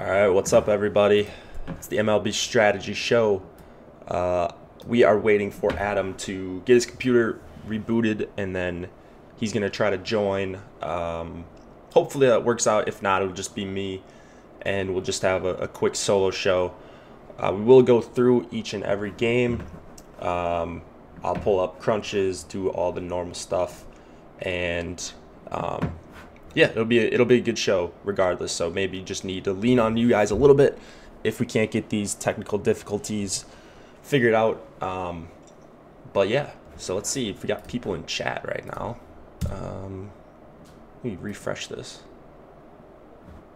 Alright, what's up everybody? It's the MLB Strategy Show. We are waiting for Adam to get his computer rebooted and then he's going to try to join. Hopefully that works out. If not, it'll just be me and we'll just have a quick solo show. We will go through each and every game. I'll pull up crunches, do all the normal stuff, and yeah, it'll be a good show regardless. So maybe just need to lean on you guys a little bit if we can't get these technical difficulties figured out. But yeah, so let's see if we got people in chat right now. Let me refresh this.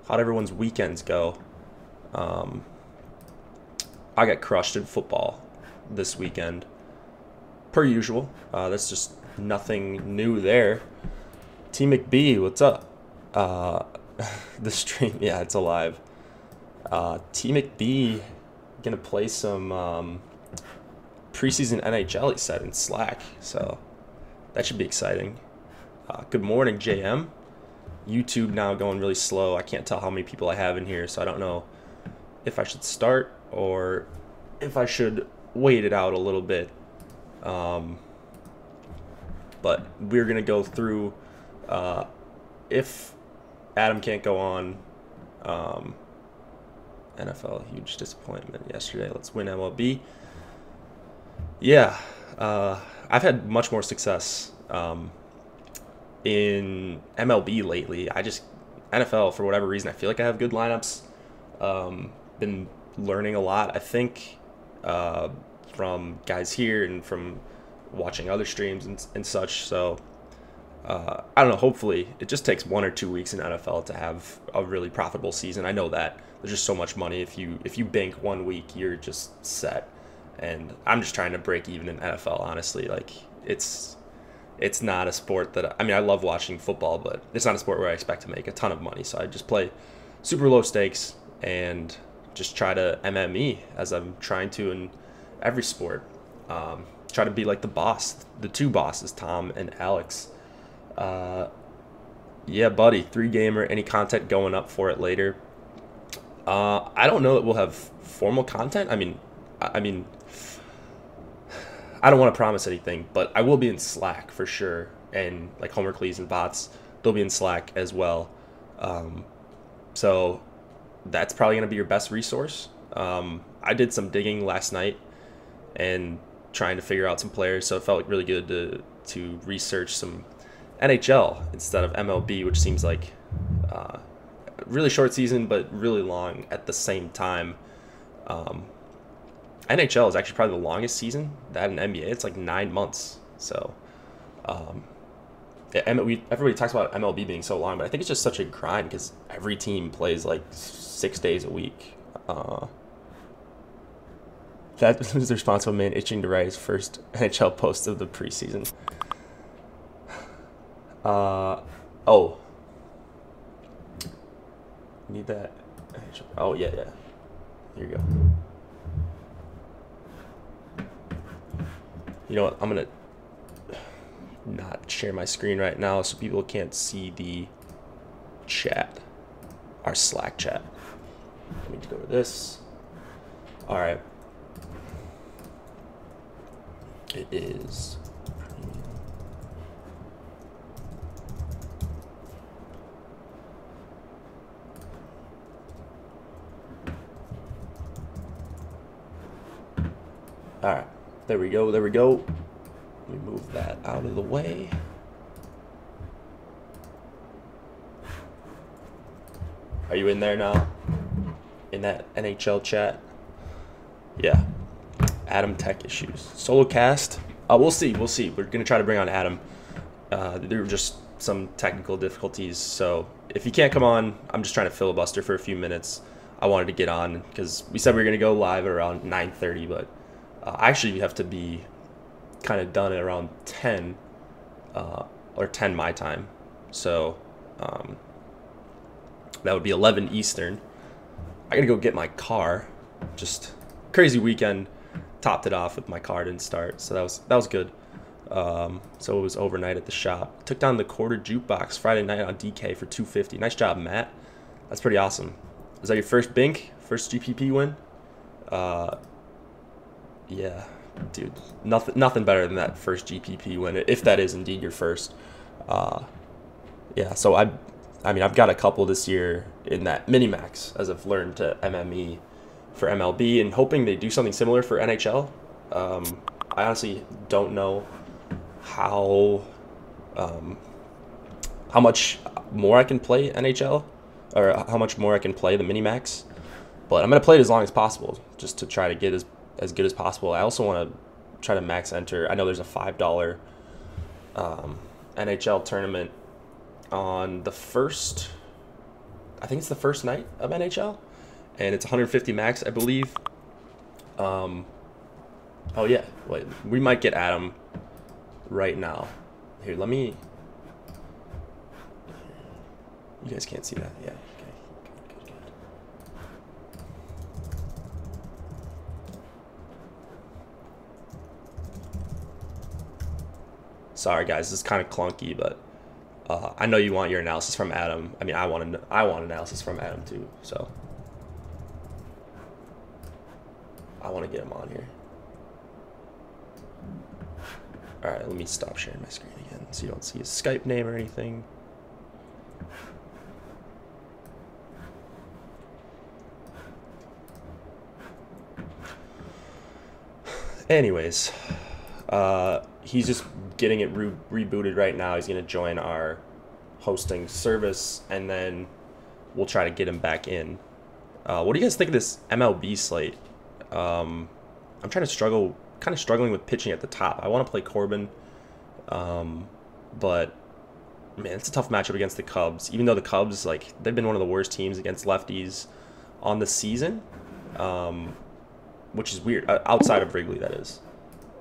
How'd everyone's weekends go? I got crushed in football this weekend, per usual. That's just nothing new there. T McB, what's up? The stream, yeah, it's alive. T McB gonna play some preseason NHL, he said, in Slack, so that should be exciting. Good morning, JM. YouTube now going really slow. I can't tell how many people I have in here, so I don't know if I should start or if I should wait it out a little bit. But we're gonna go through. If Adam can't go on, NFL, huge disappointment yesterday. Let's win MLB. Yeah, I've had much more success in MLB lately. NFL, for whatever reason, I feel like I have good lineups. Been learning a lot, I think, from guys here and from watching other streams and such. So I don't know, hopefully it just takes 1 or 2 weeks in NFL to have a really profitable season. I know that there's just so much money. If you bank 1 week, you're just set. And I'm just trying to break even in NFL, honestly. Like, it's not a sport that, I mean, I love watching football, but it's not a sport where I expect to make a ton of money. So I just play super low stakes and just try to MME, as I'm trying to in every sport. Try to be like the boss, the two bosses, Tom and Alex. Yeah, buddy, 3-gamer, any content going up for it later? I don't know that we'll have formal content. I mean, I don't want to promise anything, but I will be in Slack for sure. And like Homercles and bots, they'll be in Slack as well. So that's probably going to be your best resource. I did some digging last night and trying to figure out some players, so it felt really good to research some NHL instead of MLB, which seems like really short season but really long at the same time. NHL is actually probably the longest season. That in NBA, it's like 9 months. So yeah, everybody talks about MLB being so long, but I think it's just such a grind because every team plays like 6 days a week. That was the responsible man itching to write his first NHL post of the preseason. Oh. Need that. Oh, yeah. Here you go. You know what? I'm going to not share my screen right now so people can't see the chat. Our Slack chat. Let me go to this. All right. It is. All right, there we go. Let me move that out of the way. Are you in there now? In that NHL chat? Yeah. Adam tech issues. Solo cast? We'll see. We're going to try to bring on Adam. There were just some technical difficulties, so if you can't come on, I'm just trying to filibuster for a few minutes. I wanted to get on because we said we were going to go live at around 9:30, but actually you have to be kind of done at around 10 or 10 my time. So that would be 11 Eastern. I got to go get my car. Just crazy weekend. Topped it off with my car didn't start, so that was good. So it was overnight at the shop. Took down the quarter jukebox Friday night on DK for $250. Nice job, Matt. That's pretty awesome. Is that your first Bink? First GPP win? Yeah, dude. Nothing better than that first GPP win, if that is indeed your first. Yeah, so I mean, I've got a couple this year in that mini-max as I've learned to MME for MLB and hoping they do something similar for NHL. I honestly don't know how much more I can play NHL or how much more I can play the mini-max, but I'm going to play it as long as possible just to try to get as good as possible. I also want to try to max enter. I know there's a $5 NHL tournament on the first, I think it's the first night of NHL, and it's 150 max, I believe. Oh yeah, wait, we might get Adam right now. Here, let me. You guys can't see that, yeah. Okay, good. Sorry guys, this is kind of clunky, but I know you want your analysis from Adam. I mean, I want analysis from Adam too, so I want to get him on here. All right, let me stop sharing my screen again so you don't see his Skype name or anything. Anyways, he's just getting it rebooted right now. He's going to join our hosting service, and then we'll try to get him back in. What do you guys think of this MLB slate? I'm kind of struggling with pitching at the top. I want to play Corbin, but man, it's a tough matchup against the Cubs. Even though the Cubs, like, they've been one of the worst teams against lefties on the season, which is weird. Outside of Wrigley, that is.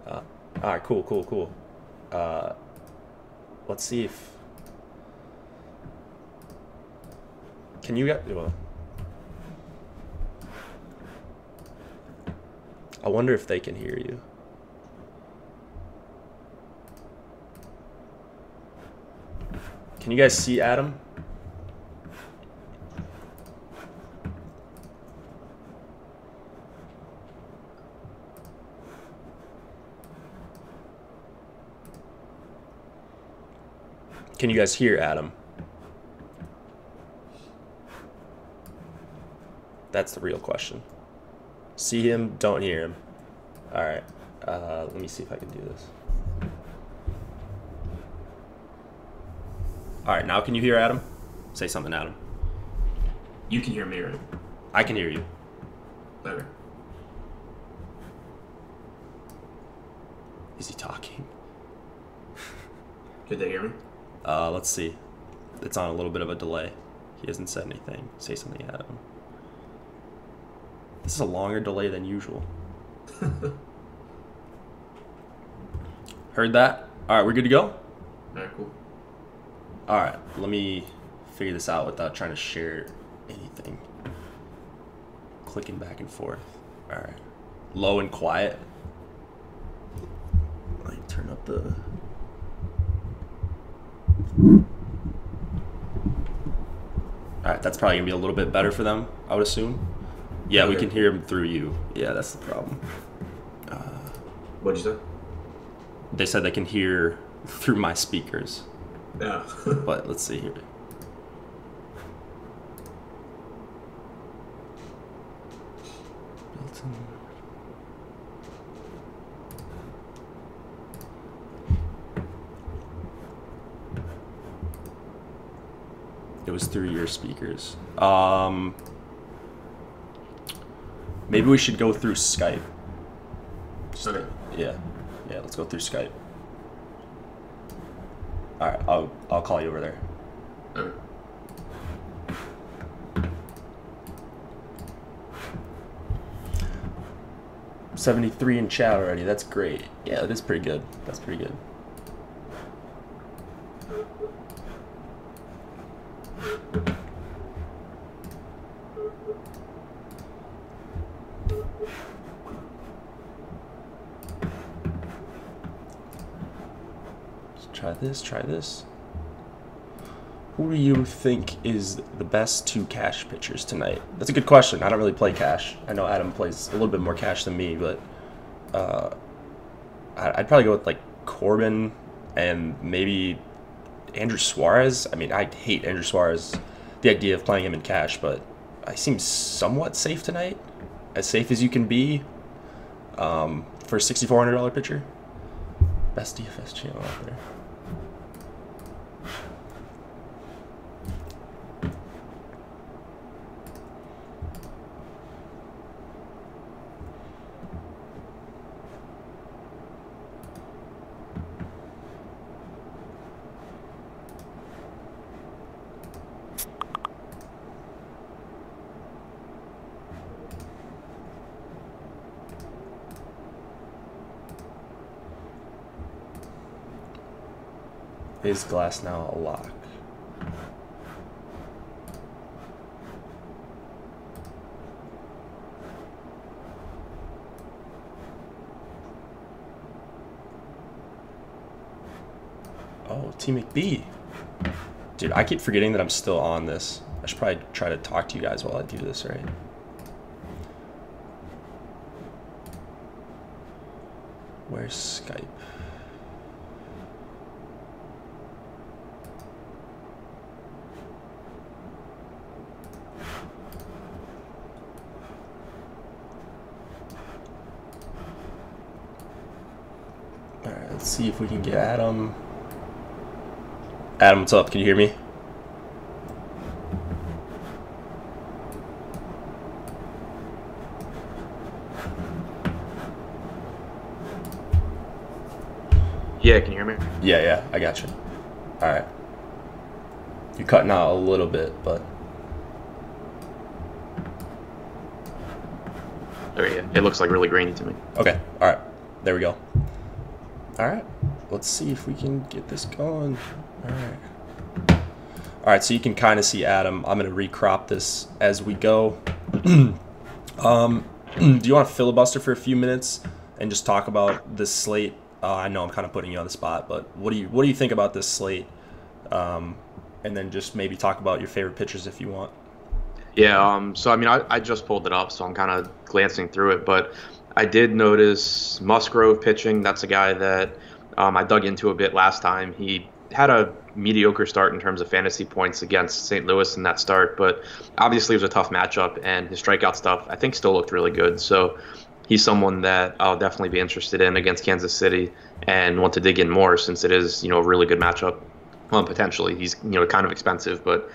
All right, cool. Let's see if can you get. Well, I wonder if they can hear you. Can you guys see Adam? Can you guys hear Adam? That's the real question. See him, don't hear him. All right, let me see if I can do this. All right, now can you hear Adam? Say something, Adam. You can hear me, right? I can hear you. Better. Is he talking? Did they hear me? Let's see. It's on a little bit of a delay. He hasn't said anything. Say something, Adam. This is a longer delay than usual. Heard that? All right, we're good to go? All right, cool. All right, let me figure this out without trying to share anything. Clicking back and forth. All right. Low and quiet. Let me turn up the... All right, that's probably gonna be a little bit better for them, I would assume. Yeah, okay. We can hear them through you. Yeah, that's the problem. What'd you say? They said they can hear through my speakers. Yeah. But let's see here. It was through your speakers. Maybe we should go through Skype. Okay. Yeah, let's go through Skype. All right, I'll call you over there. Okay. $73 in chat already. That's great. Yeah, that is pretty good. That's pretty good. Try this. Who do you think is the best 2 cash pitchers tonight? That's a good question. I don't really play cash. I know Adam plays a little bit more cash than me, but I'd probably go with like Corbin and maybe Andrew Suarez. I mean, I hate Andrew Suarez, the idea of playing him in cash, but I seem somewhat safe tonight, as safe as you can be for a $6,400 pitcher. Best DFS channel out there. Is Glass now a lock? Oh, T McB. Dude, I keep forgetting that I'm still on this. I should probably try to talk to you guys while I do this, right? Where's Skype? Alright, let's see if we can get Adam. Adam, what's up? Can you hear me? Yeah, can you hear me? Yeah, I got you. Alright. You're cutting out a little bit, but... There you go. It looks like really grainy to me. Okay, alright. There we go. Alright. Let's see if we can get this going. Alright, so you can kind of see Adam. I'm going to recrop this as we go. Do you want to filibuster for a few minutes and just talk about this slate? I know I'm kind of putting you on the spot, but what do you think about this slate? And then just maybe talk about your favorite pitchers if you want. Yeah, so I mean, I just pulled it up, so I'm kind of glancing through it, but I did notice Musgrove pitching. That's a guy that I dug into a bit last time. He had a mediocre start in terms of fantasy points against St. Louis in that start, but obviously it was a tough matchup, and his strikeout stuff I think still looked really good. So he's someone that I'll definitely be interested in against Kansas City and want to dig in more since it is, a really good matchup. Potentially. He's, kind of expensive, but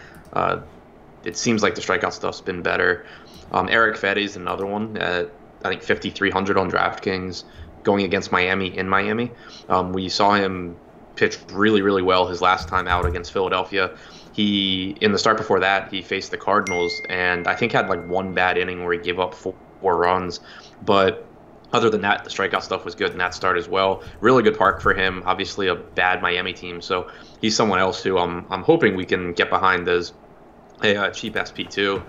it seems like the strikeout stuff's been better. Eric Fedde's another one at, I think, 5,300 on DraftKings going against Miami in Miami. We saw him pitch really, really well his last time out against Philadelphia. In the start before that, he faced the Cardinals and I think had like one bad inning where he gave up four runs. But other than that, the strikeout stuff was good in that start as well. Really good park for him. Obviously a bad Miami team. So he's someone else who I'm hoping we can get behind as a cheap SP2.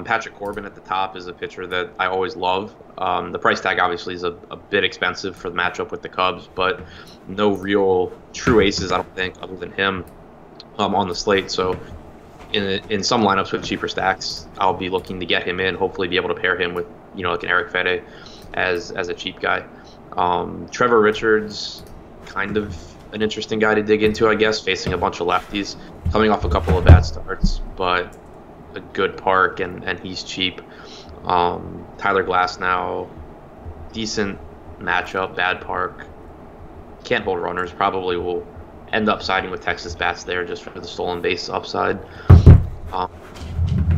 Patrick Corbin at the top is a pitcher that I always love. The price tag obviously is a bit expensive for the matchup with the Cubs, but no real true aces, I don't think, other than him on the slate. So in some lineups with cheaper stacks, I'll be looking to get him in, hopefully be able to pair him with, like an Eric Fedde as a cheap guy. Trevor Richards, kind of an interesting guy to dig into, I guess, facing a bunch of lefties, coming off a couple of bad starts, but a good park, and he's cheap. Tyler Glasnow, decent matchup, bad park, can't hold runners, probably will end up siding with Texas bats there just for the stolen base upside. I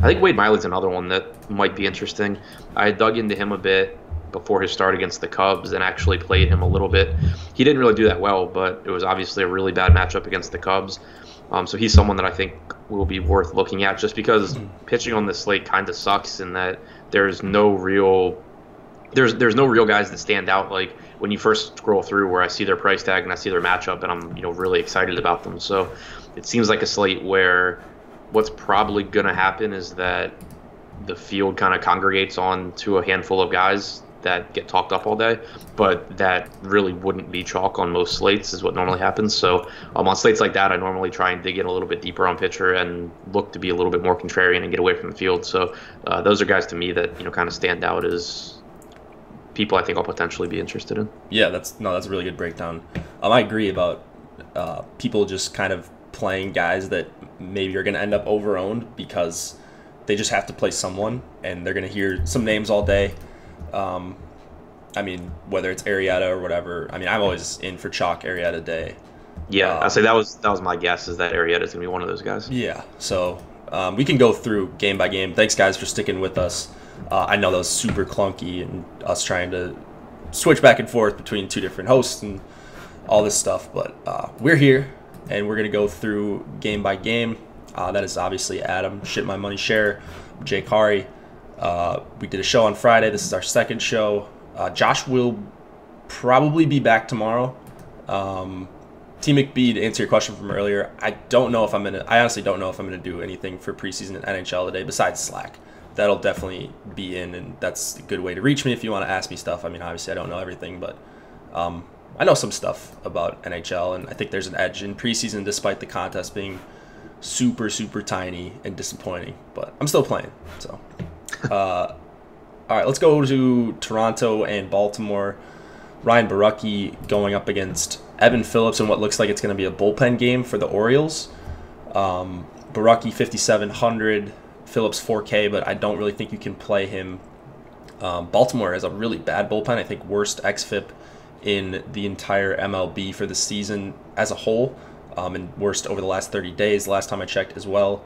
think Wade Miley's another one that might be interesting. I dug into him a bit before his start against the Cubs and actually played him a little bit. He didn't really do that well, but it was obviously a really bad matchup against the Cubs. So he's someone that I think will be worth looking at just because pitching on this slate kind of sucks in that there's no real guys that stand out. Like when you first scroll through where I see their price tag and I see their matchup and I'm really excited about them. So it seems like a slate where what's probably going to happen is that the field kind of congregates on to a handful of guys that get talked up all day, but that really wouldn't be chalk on most slates is what normally happens. So on slates like that, I normally try and dig in a little bit deeper on pitcher and look to be a little bit more contrarian and get away from the field. So those are guys to me that kind of stand out as people I think I'll potentially be interested in. Yeah, that's a really good breakdown. I agree about people just kind of playing guys that maybe are going to end up over-owned because they just have to play someone, and they're going to hear some names all day. I mean, whether it's Arrieta or whatever. I mean, I'm always in for chalk Arrieta day. Yeah, I'd say that was my guess, is that Arrieta is going to be one of those guys. Yeah, so we can go through game by game. Thanks, guys, for sticking with us. I know that was super clunky, and us trying to switch back and forth between two different hosts and all this stuff, but we're here, and we're going to go through game by game. That is obviously Adam, Shit My Money Share, Jake Hari. We did a show on Friday. This is our second show. Josh will probably be back tomorrow. T McBee, to answer your question from earlier, I honestly don't know if I'm gonna do anything for preseason in NHL today besides Slack. That'll definitely be in, and that's a good way to reach me if you want to ask me stuff. I mean, obviously I don't know everything, but I know some stuff about NHL, and I think there's an edge in preseason despite the contest being super, super tiny and disappointing. But I'm still playing, so. All right, let's go to Toronto and Baltimore. Ryan Borucki going up against Evan Phillips in what looks like it's going to be a bullpen game for the Orioles. Borucki 5,700, Phillips 4K, but I don't really think you can play him. Baltimore has a really bad bullpen. I think worst xFIP in the entire MLB for the season as a whole, and worst over the last 30 days, last time I checked as well.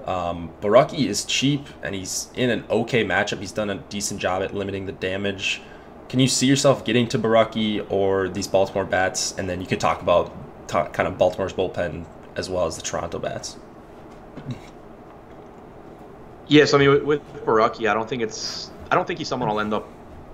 Borucki is cheap, and he's in an okay matchup. He's done a decent job at limiting the damage. Can you see yourself getting to Borucki or these Baltimore bats? And then you could talk about kind of Baltimore's bullpen as well as the Toronto bats. Yes, I mean, with Borucki, I don't think he's someone I'll end up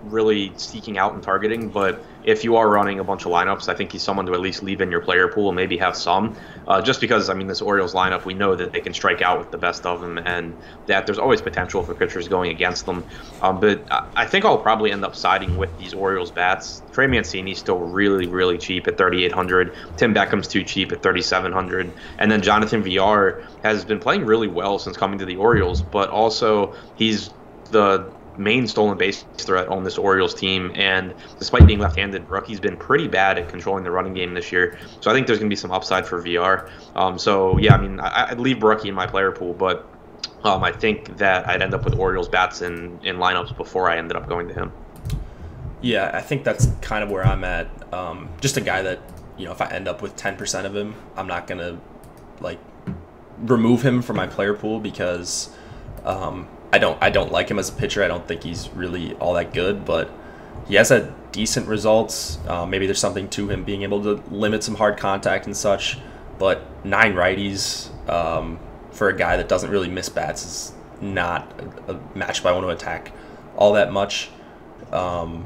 really seeking out and targeting, but if you are running a bunch of lineups, I think he's someone to at least leave in your player pool and maybe have some, just because, I mean, this Orioles lineup, we know that they can strike out with the best of them, and that there's always potential for pitchers going against them, but I think I'll probably end up siding with these Orioles bats. Trey Mancini's still really, really cheap at 3,800. Tim Beckham's too cheap at 3,700, and then Jonathan Villar has been playing really well since coming to the Orioles, but also he's the main stolen base threat on this Orioles team, and despite being left-handed, Borucki's been pretty bad at controlling the running game this year, so I think there's going to be some upside for VR. So yeah, I mean, I'd leave Borucki in my player pool, but I think that I'd end up with Orioles bats in lineups before I ended up going to him. Yeah, I think that's kind of where I'm at. Just a guy that, if I end up with 10% of him, I'm not going to remove him from my player pool because I don't like him as a pitcher. I don't think he's really all that good, but he has had decent results. Maybe there's something to him being able to limit some hard contact and such, but 9 righties for a guy that doesn't really miss bats is not a matchup I want to attack all that much. And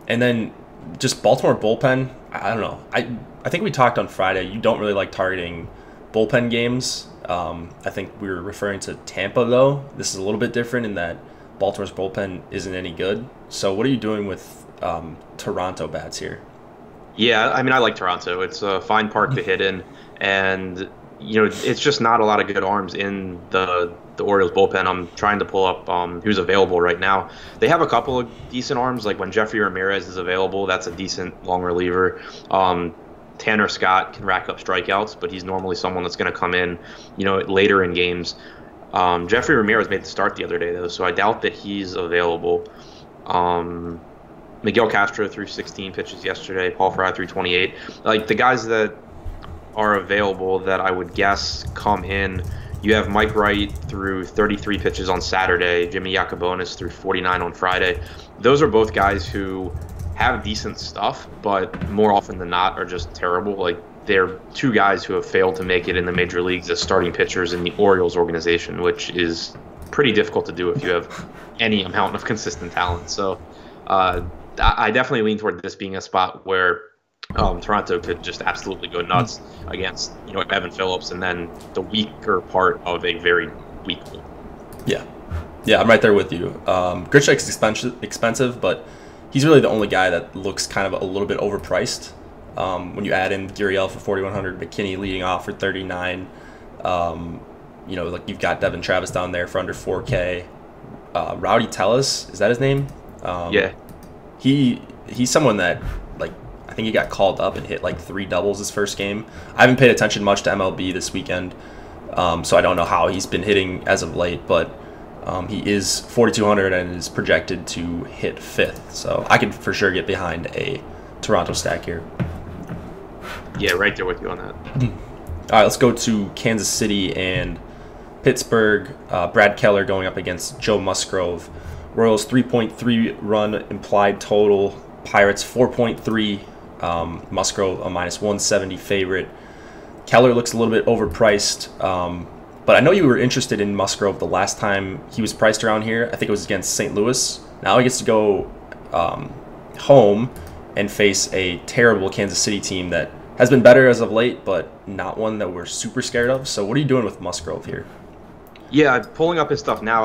then just Baltimore bullpen, I don't know. I think we talked on Friday. You don't really like targeting bullpen games. I think we were referring to Tampa, though. This is a little bit different in that Baltimore's bullpen isn't any good. So what are you doing with Toronto bats here? Yeah, I mean, I like Toronto. It's a fine park to hit in, and it's just not a lot of good arms in the Orioles bullpen. I'm trying to pull up who's available right now. They have a couple of decent arms, like when Jeffrey Ramirez is available, that's a decent long reliever. Tanner Scott can rack up strikeouts, but he's normally someone that's going to come in, later in games. Jeffrey Ramirez made the start the other day, though, so I doubt that he's available. Miguel Castro threw 16 pitches yesterday. Paul Fry threw 28. Like, the guys that are available that I would guess come in, you have Mike Wright threw 33 pitches on Saturday. Jimmy Yacobonis threw 49 on Friday. Those are both guys who have decent stuff, but more often than not are just terrible. Like, they're two guys who have failed to make it in the major leagues as starting pitchers in the Orioles organization, which is pretty difficult to do if you have any amount of consistent talent. So I definitely lean toward this being a spot where Toronto could just absolutely go nuts against Evan Phillips, and then the weaker part of a very weak team. Yeah, I'm right there with you. Grichuk's expensive, but he's really the only guy that looks kind of a little bit overpriced. When you add in Gurriel for 4,100, McKinney leading off for 39. Like you've got Devin Travis down there for under 4K. Rowdy Tellis, is that his name? Yeah. He's someone that, like, I think he got called up and hit like 3 doubles his first game. I haven't paid attention much to MLB this weekend, so I don't know how he's been hitting as of late, but he is 4,200 and is projected to hit 5th. So I could for sure get behind a Toronto stack here. Yeah, right there with you on that. All right, let's go to Kansas City and Pittsburgh. Brad Keller going up against Joe Musgrove. Royals 3.3 run implied total. Pirates 4.3. Musgrove a minus 170 favorite. Keller looks a little bit overpriced, but I know you were interested in Musgrove the last time he was priced around here. I think it was against St. Louis. Now he gets to go home and face a terrible Kansas City team that has been better as of late, but not one that we're super scared of. So what are you doing with Musgrove here? Yeah, I'm pulling up his stuff now.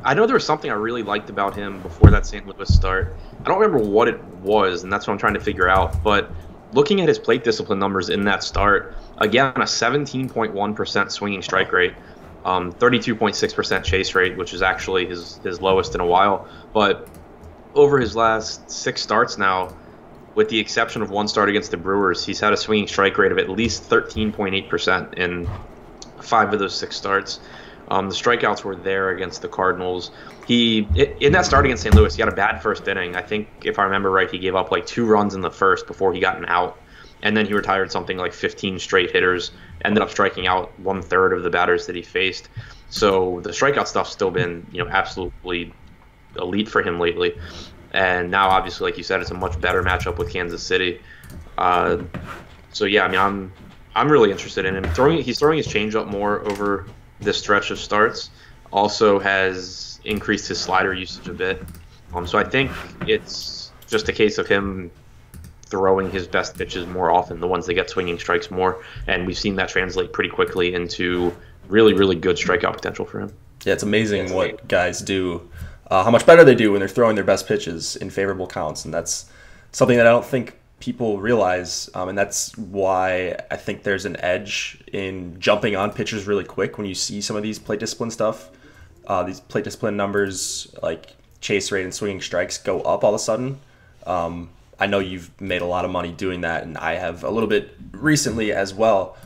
I know there was something I really liked about him before that St. Louis start. I don't remember what it was, and that's what I'm trying to figure out. But looking at his plate discipline numbers in that start, again, a 17.1% swinging strike rate, 32.6% chase rate, which is actually his lowest in a while. But over his last 6 starts now, with the exception of one start against the Brewers, he's had a swinging strike rate of at least 13.8% in 5 of those 6 starts. The strikeouts were there against the Cardinals. In that start against St. Louis, he had a bad first inning. I think, if I remember right, he gave up like 2 runs in the first before he got an out. And then he retired something like 15 straight hitters, ended up striking out 1/3 of the batters that he faced. So the strikeout stuff's still been, absolutely elite for him lately. And now, obviously, like you said, it's a much better matchup with Kansas City. So yeah, I mean, I'm really interested in him. He's throwing his changeup more over this stretch of starts. Also has increased his slider usage a bit. So I think it's just a case of him throwing his best pitches more often, the ones that get swinging strikes more. And we've seen that translate pretty quickly into really, really good strikeout potential for him. Yeah, it's amazing what guys do, how much better they do when they're throwing their best pitches in favorable counts. And that's something that I don't think people realize, and that's why I think there's an edge in jumping on pitchers really quick when you see some of these plate discipline stuff. These plate discipline numbers, like chase rate and swinging strikes, go up all of a sudden. I know you've made a lot of money doing that, and I have a little bit recently as well.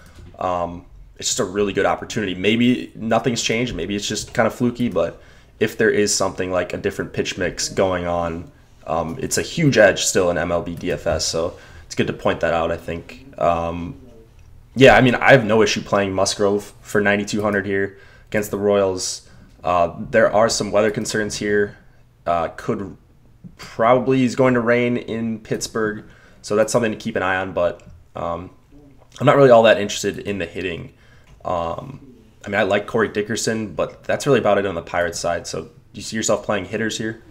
It's just a really good opportunity. Maybe nothing's changed. Maybe it's just kind of fluky, but if there is something like a different pitch mix going on, it's a huge edge still in MLB DFS, so it's good to point that out, I think. Yeah, I mean, I have no issue playing Musgrove for 9,200 here against the Royals. There are some weather concerns here. He's going to rain in Pittsburgh, so that's something to keep an eye on, but I'm not really all that interested in the hitting. I mean, I like Corey Dickerson, but that's really about it on the Pirates side, so do you see yourself playing hitters here?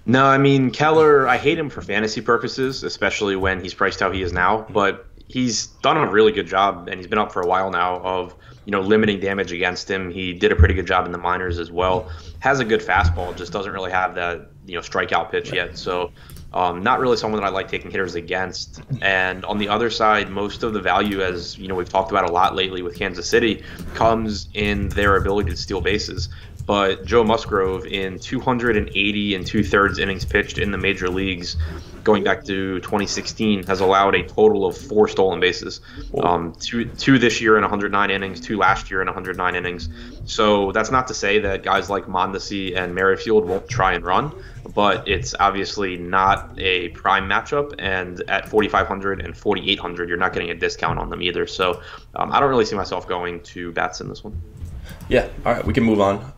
No, I mean, Keller, I hate him for fantasy purposes, especially when he's priced how he is now, but he's done a really good job, and he's been up for a while now, of limiting damage against him. He did a pretty good job in the minors as well. Has a good fastball, just doesn't really have that strikeout pitch yet. So not really someone that I like taking hitters against. And on the other side, most of the value, as we've talked about a lot lately with Kansas City, comes in their ability to steal bases. But Joe Musgrove, in 280 and 2/3 innings pitched in the major leagues, going back to 2016, has allowed a total of 4 stolen bases. Two this year in 109 innings, 2 last year in 109 innings. So that's not to say that guys like Mondesi and Merrifield won't try and run, but it's obviously not a prime matchup. And at 4,500 and 4,800, you're not getting a discount on them either. So I don't really see myself going to bats in this one. Yeah, all right, we can move on.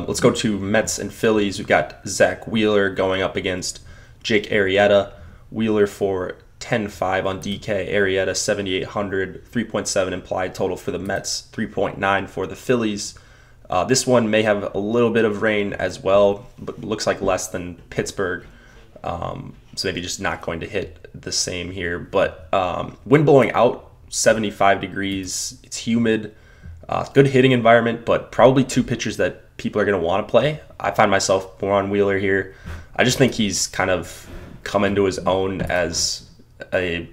Let's go to Mets and Phillies. We've got Zach Wheeler going up against Jake Arrieta. Wheeler for 10.5 on DK. Arrieta 7,800, 3.7 implied total for the Mets, 3.9 for the Phillies. This one may have a little bit of rain as well, but looks like less than Pittsburgh. So maybe just not going to hit the same here. But wind blowing out, 75 degrees. It's humid. Good hitting environment, but probably 2 pitchers that people are going to want to play. I find myself more on Wheeler here. I just think he's kind of come into his own as a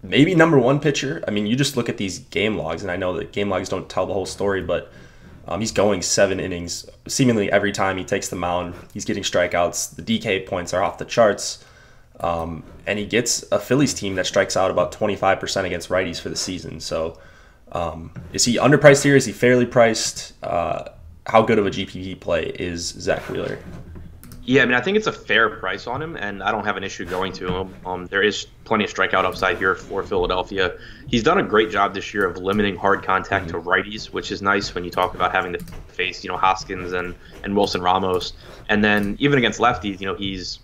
maybe number one pitcher. I mean, you just look at these game logs, and I know that game logs don't tell the whole story, but he's going 7 innings seemingly every time he takes the mound. He's getting strikeouts. The DK points are off the charts. And he gets a Phillies team that strikes out about 25% against righties for the season. So is he underpriced here? Is he fairly priced? How good of a GPP play is Zach Wheeler? Yeah, I mean, I think it's a fair price on him, and I don't have an issue going to him. There is plenty of strikeout upside here for Philadelphia. He's done a great job this year of limiting hard contact to righties, which is nice when you talk about having to face, Hoskins and Wilson Ramos. And then even against lefties, he's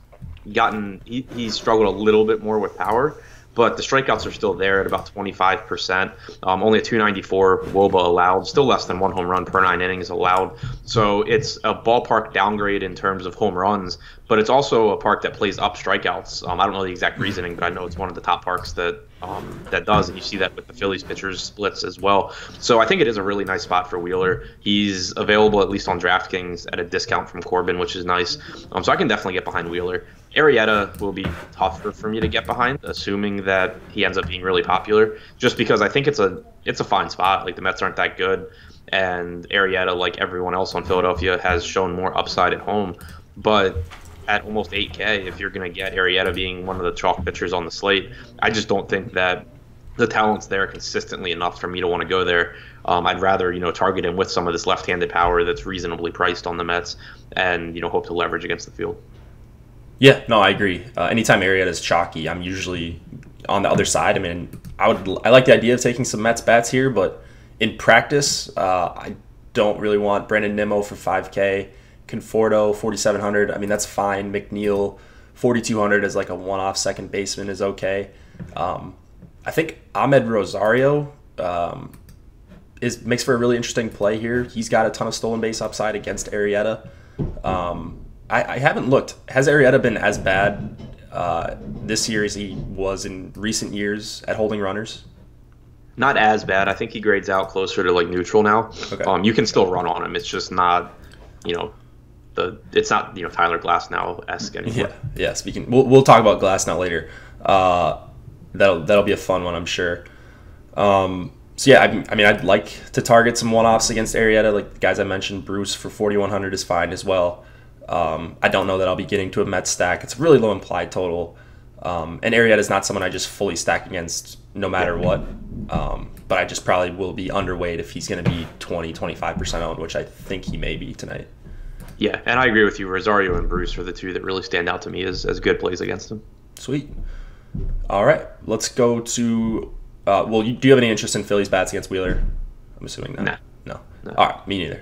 struggled a little bit more with power, but the strikeouts are still there at about 25%. Only a 294 WOBA allowed, still less than 1 home run per 9 innings allowed. So it's a ballpark downgrade in terms of home runs, but it's also a park that plays up strikeouts. I don't know the exact reasoning, but I know it's one of the top parks that does, and you see that with the Phillies pitchers splits as well. So I think it is a really nice spot for Wheeler. He's available at least on DraftKings at a discount from Corbin, which is nice. So I can definitely get behind Wheeler. Arrieta will be tougher for me to get behind, assuming that he ends up being really popular, just because I think it's a fine spot. Like, the Mets aren't that good, and Arrieta, like everyone else on Philadelphia, has shown more upside at home. But at almost 8K, if you're going to get Arrieta being one of the chalk pitchers on the slate, I just don't think that the talent's there consistently enough for me to want to go there. I'd rather, target him with some of this left-handed power that's reasonably priced on the Mets and, hope to leverage against the field. Yeah, no, I agree. Anytime Arrieta is chalky, I'm usually on the other side. I mean, I like the idea of taking some Mets bats here, but in practice, I don't really want Brandon Nimmo for 5K, Conforto 4,700. I mean, that's fine. McNeil 4,200 as like a one-off second baseman is okay. I think Ahmed Rosario makes for a really interesting play here. He's got a ton of stolen base upside against Arrieta. I haven't looked. Has Arrieta been as bad this year as he was in recent years at holding runners? Not as bad. I think he grades out closer to like neutral now. Okay. You can still run on him. It's just not, it's not Tyler Glasnow-esque anymore. Yeah. Speaking, we'll talk about Glasnow later. That'll be a fun one, I'm sure. So yeah, I mean, I'd like to target some one-offs against Arrieta, like the guys I mentioned. Bruce for 4,100 is fine as well. I don't know that I'll be getting to a Mets stack. It's a really low implied total. And Arrieta is not someone I just fully stack against no matter what. But I just probably will be underweight if he's going to be 20-25% owned, which I think he may be tonight. Yeah, and I agree with you. Rosario and Bruce are the two that really stand out to me as good plays against him. Sweet. All right, let's go to do you have any interest in Phillies bats against Wheeler? I'm assuming not. No. All right, me neither.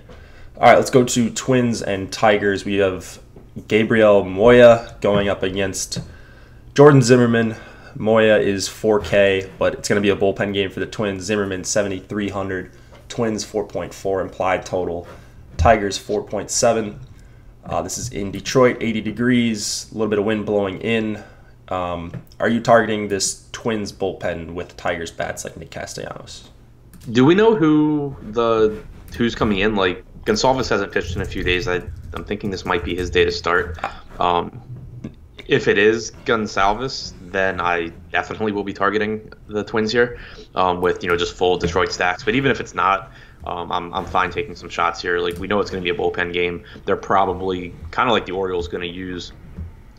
All right, let's go to Twins and Tigers. We have Gabriel Moya going up against Jordan Zimmerman. Moya is 4K, but it's going to be a bullpen game for the Twins. Zimmerman 7,300. Twins 4.4 implied total. Tigers 4.7. This is in Detroit, 80 degrees, a little bit of wind blowing in. Are you targeting this Twins bullpen with Tigers bats like Nick Castellanos? Do we know who's coming in? Like, Gonsalves hasn't pitched in a few days. I'm thinking this might be his day to start. If it is Gonsalves, then I definitely will be targeting the Twins here with just full Detroit stacks. But even if it's not, I'm fine taking some shots here. Like, we know it's going to be a bullpen game. They're probably kind of like the Orioles going to use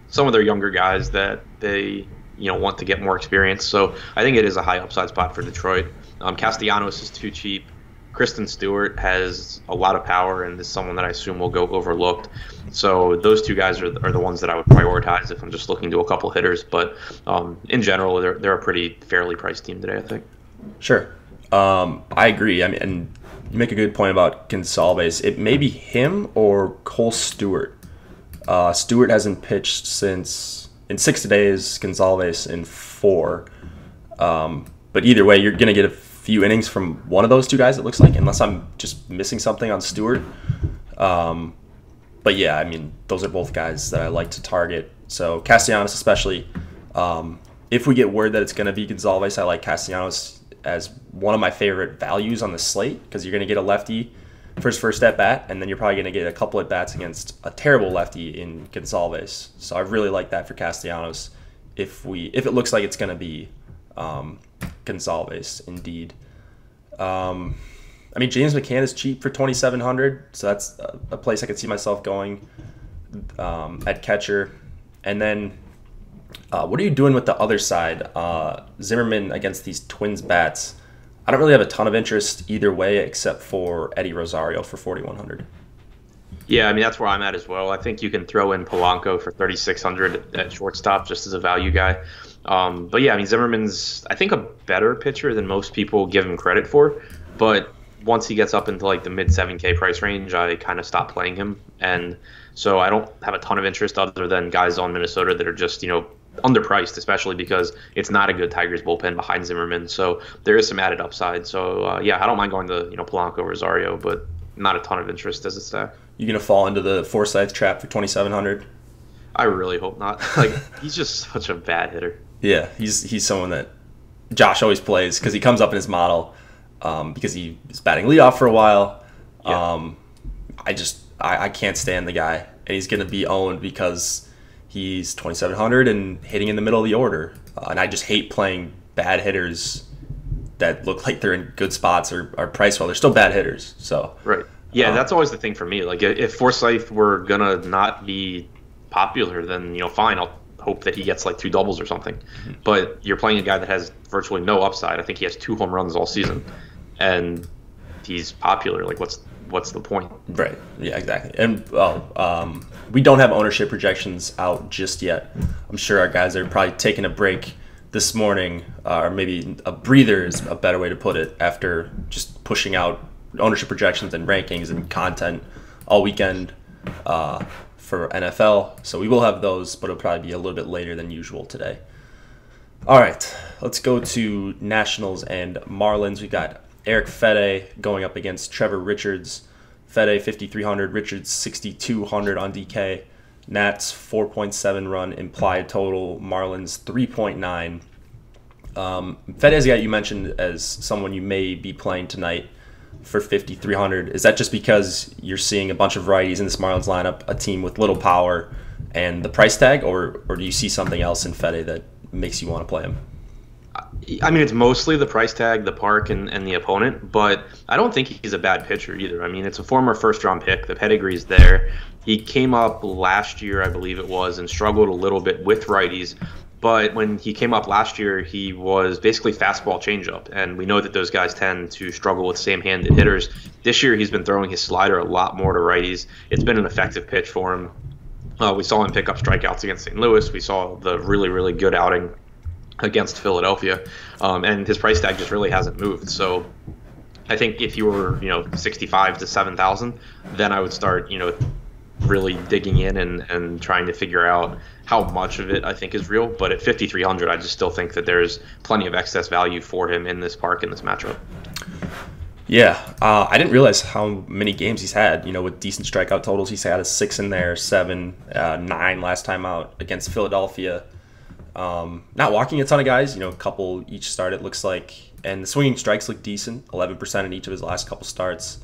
some of their younger guys that they want to get more experience. So I think it is a high upside spot for Detroit. Castellanos is too cheap. Kristen Stewart has a lot of power and is someone that I assume will go overlooked. So those two guys are the ones that I would prioritize if I'm just looking to a couple hitters. But in general, they're a pretty fairly priced team today, I think. Sure. I agree. I mean, and you make a good point about Gonsalves. It may be him or Cole Stewart. Stewart hasn't pitched in 6 days, Gonsalves in 4. But either way, you're going to get a few innings from one of those two guys, it looks like, unless I'm just missing something on Stewart. But yeah, I mean, those are both guys that I like to target. So Castellanos especially. If we get word that it's going to be Gonsalves, I like Castellanos as one of my favorite values on the slate because you're going to get a lefty for his first at bat, and then you're probably going to get a couple at bats against a terrible lefty in Gonzalez. So I really like that for Castellanos. If it looks like it's going to be Gonzalez, indeed. I mean, James McCann is cheap for 2,700, so that's a place I could see myself going at catcher. And then, what are you doing with the other side? Zimmerman against these Twins bats. I don't really have a ton of interest either way, except for Eddie Rosario for 4,100. Yeah, I mean, that's where I'm at as well. I think you can throw in Polanco for 3,600 at shortstop just as a value guy. But yeah, I mean, Zimmerman's, I think, a better pitcher than most people give him credit for. But once he gets up into like the mid 7K price range, I kind of stop playing him. And so I don't have a ton of interest other than guys on Minnesota that are just, underpriced, especially because it's not a good Tigers bullpen behind Zimmerman. So there is some added upside. So yeah, I don't mind going to Polanco, Rosario, but not a ton of interest as a stack. You gonna fall into the Forsythe trap for 2,700? I really hope not. Like, he's just such a bad hitter. Yeah, he's someone that Josh always plays because he comes up in his model because he was batting leadoff for a while. Yeah. I can't stand the guy, and he's gonna be owned because he's 2,700 and hitting in the middle of the order. And I just hate playing bad hitters that look like they're in good spots or are priced well. They're still bad hitters. So right. Yeah, that's always the thing for me. Like, if Forsythe were going to not be popular, then, fine. I'll hope that he gets like 2 doubles or something. Mm-hmm. But you're playing a guy that has virtually no upside. I think he has 2 home runs all season. And he's popular. Like, what's the point? Right. Yeah, exactly. And we don't have ownership projections out just yet. I'm sure our guys are probably taking a break this morning, or maybe a breather is a better way to put it, after just pushing out ownership projections and rankings and content all weekend for NFL. So we will have those, but it'll probably be a little bit later than usual today. All right, let's go to Nationals and Marlins. We got Eric Fede going up against Trevor Richards. Fede 5,300, Richards 6,200 on DK. Nats 4.7 run implied total. Marlins 3.9. Fede is a guy you mentioned as someone you may be playing tonight for 5,300. Is that just because you're seeing a bunch of righties in this Marlins lineup, a team with little power, and the price tag, or do you see something else in Fede that makes you want to play him? I mean, it's mostly the price tag, the park, and the opponent, but I don't think he's a bad pitcher either. I mean, it's a former first-round pick. The pedigree's there. He came up last year, I believe it was, and struggled a little bit with righties. But when he came up last year, he was basically fastball changeup, and we know that those guys tend to struggle with same-handed hitters. This year, he's been throwing his slider a lot more to righties. It's been an effective pitch for him. We saw him pick up strikeouts against St. Louis. We saw the really, really good outing against Philadelphia, and his price tag just really hasn't moved. So I think if you were 65 to 7,000, then I would start really digging in and trying to figure out how much of it I think is real. But at 5,300, I just still think that there's plenty of excess value for him in this park, in this matchup. Yeah, I didn't realize how many games he's had, with decent strikeout totals. He's had a 6 in there, 7, 9 last time out against Philadelphia. Not walking a ton of guys, a couple each start, it looks like. And the swinging strikes look decent, 11% in each of his last couple starts.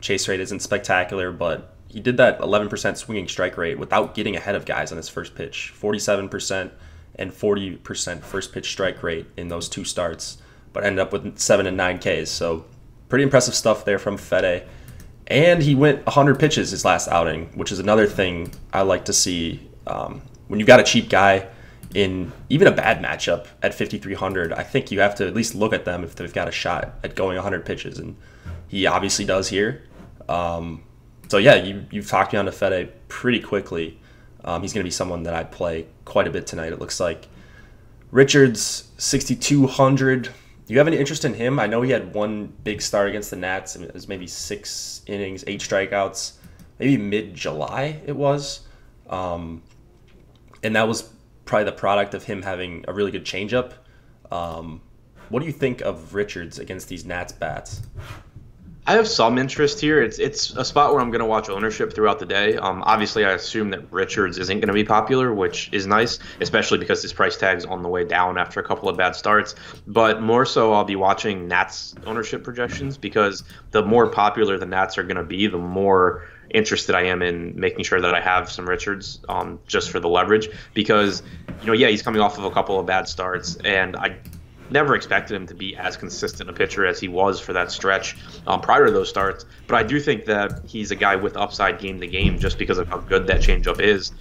Chase rate isn't spectacular, but he did that 11% swinging strike rate without getting ahead of guys on his first pitch. 47% and 40% first pitch strike rate in those 2 starts, but ended up with 7 and 9 Ks. So pretty impressive stuff there from Fede. And he went 100 pitches his last outing, which is another thing I like to see. When you've got a cheap guy in even a bad matchup at 5,300, I think you have to at least look at them if they've got a shot at going 100 pitches, and he obviously does here. So yeah, you've talked me onto Fede pretty quickly. He's going to be someone that I'd play quite a bit tonight, it looks like. Richards, 6,200. Do you have any interest in him? I know he had one big start against the Nats. It was maybe 6 innings, 8 strikeouts, maybe mid-July it was. And that was probably the product of him having a really good changeup. What do you think of Richards against these Nats bats? I have some interest here. It's a spot where I'm going to watch ownership throughout the day. Obviously, I assume that Richards isn't going to be popular, which is nice, especially because his price tag's on the way down after a couple of bad starts. But more so, I'll be watching Nats ownership projections because the more popular the Nats are going to be, the more interested I am in making sure that I have some Richards just for the leverage. Because, yeah, he's coming off of a couple of bad starts, and I never expected him to be as consistent a pitcher as he was for that stretch prior to those starts. But I do think that he's a guy with upside game to game just because of how good that changeup is.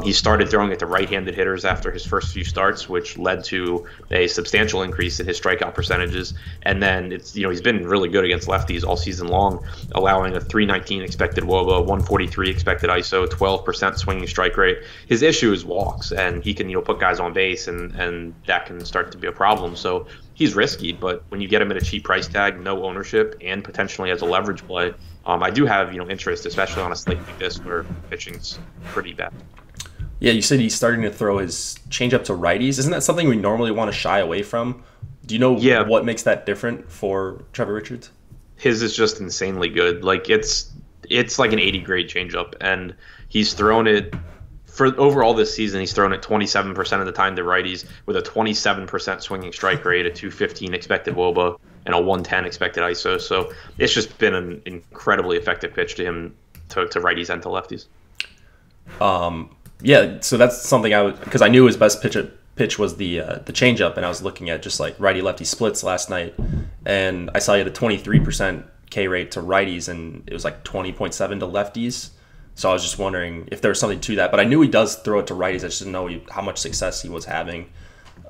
He started throwing it to right-handed hitters after his first few starts, which led to a substantial increase in his strikeout percentages. And then he's been really good against lefties all season long, allowing a 319 expected WOBA, 143 expected ISO, 12% swinging strike rate. His issue is walks, and he can put guys on base, and that can start to be a problem. So he's risky, but when you get him at a cheap price tag, no ownership, and potentially as a leverage play, I do have interest, especially on a slate like this where pitching's pretty bad. Yeah, you said he's starting to throw his changeup to righties. Isn't that something we normally want to shy away from? Do you know what makes that different for Trevor Richards? His is just insanely good. Like it's like an 80 grade changeup, and he's thrown it. For overall this season, he's thrown it 27% of the time to righties with a 27% swinging strike rate, a 215 expected WOBA, and a 110 expected ISO. So it's just been an incredibly effective pitch to him to righties and to lefties. Yeah, so that's something because I knew his best pitch was the changeup, and I was looking at just like righty lefty splits last night, and I saw he had a 23% K rate to righties, and it was like 20.7 to lefties. So I was just wondering if there was something to that. But I knew he does throw it to righties. I just didn't know how much success he was having.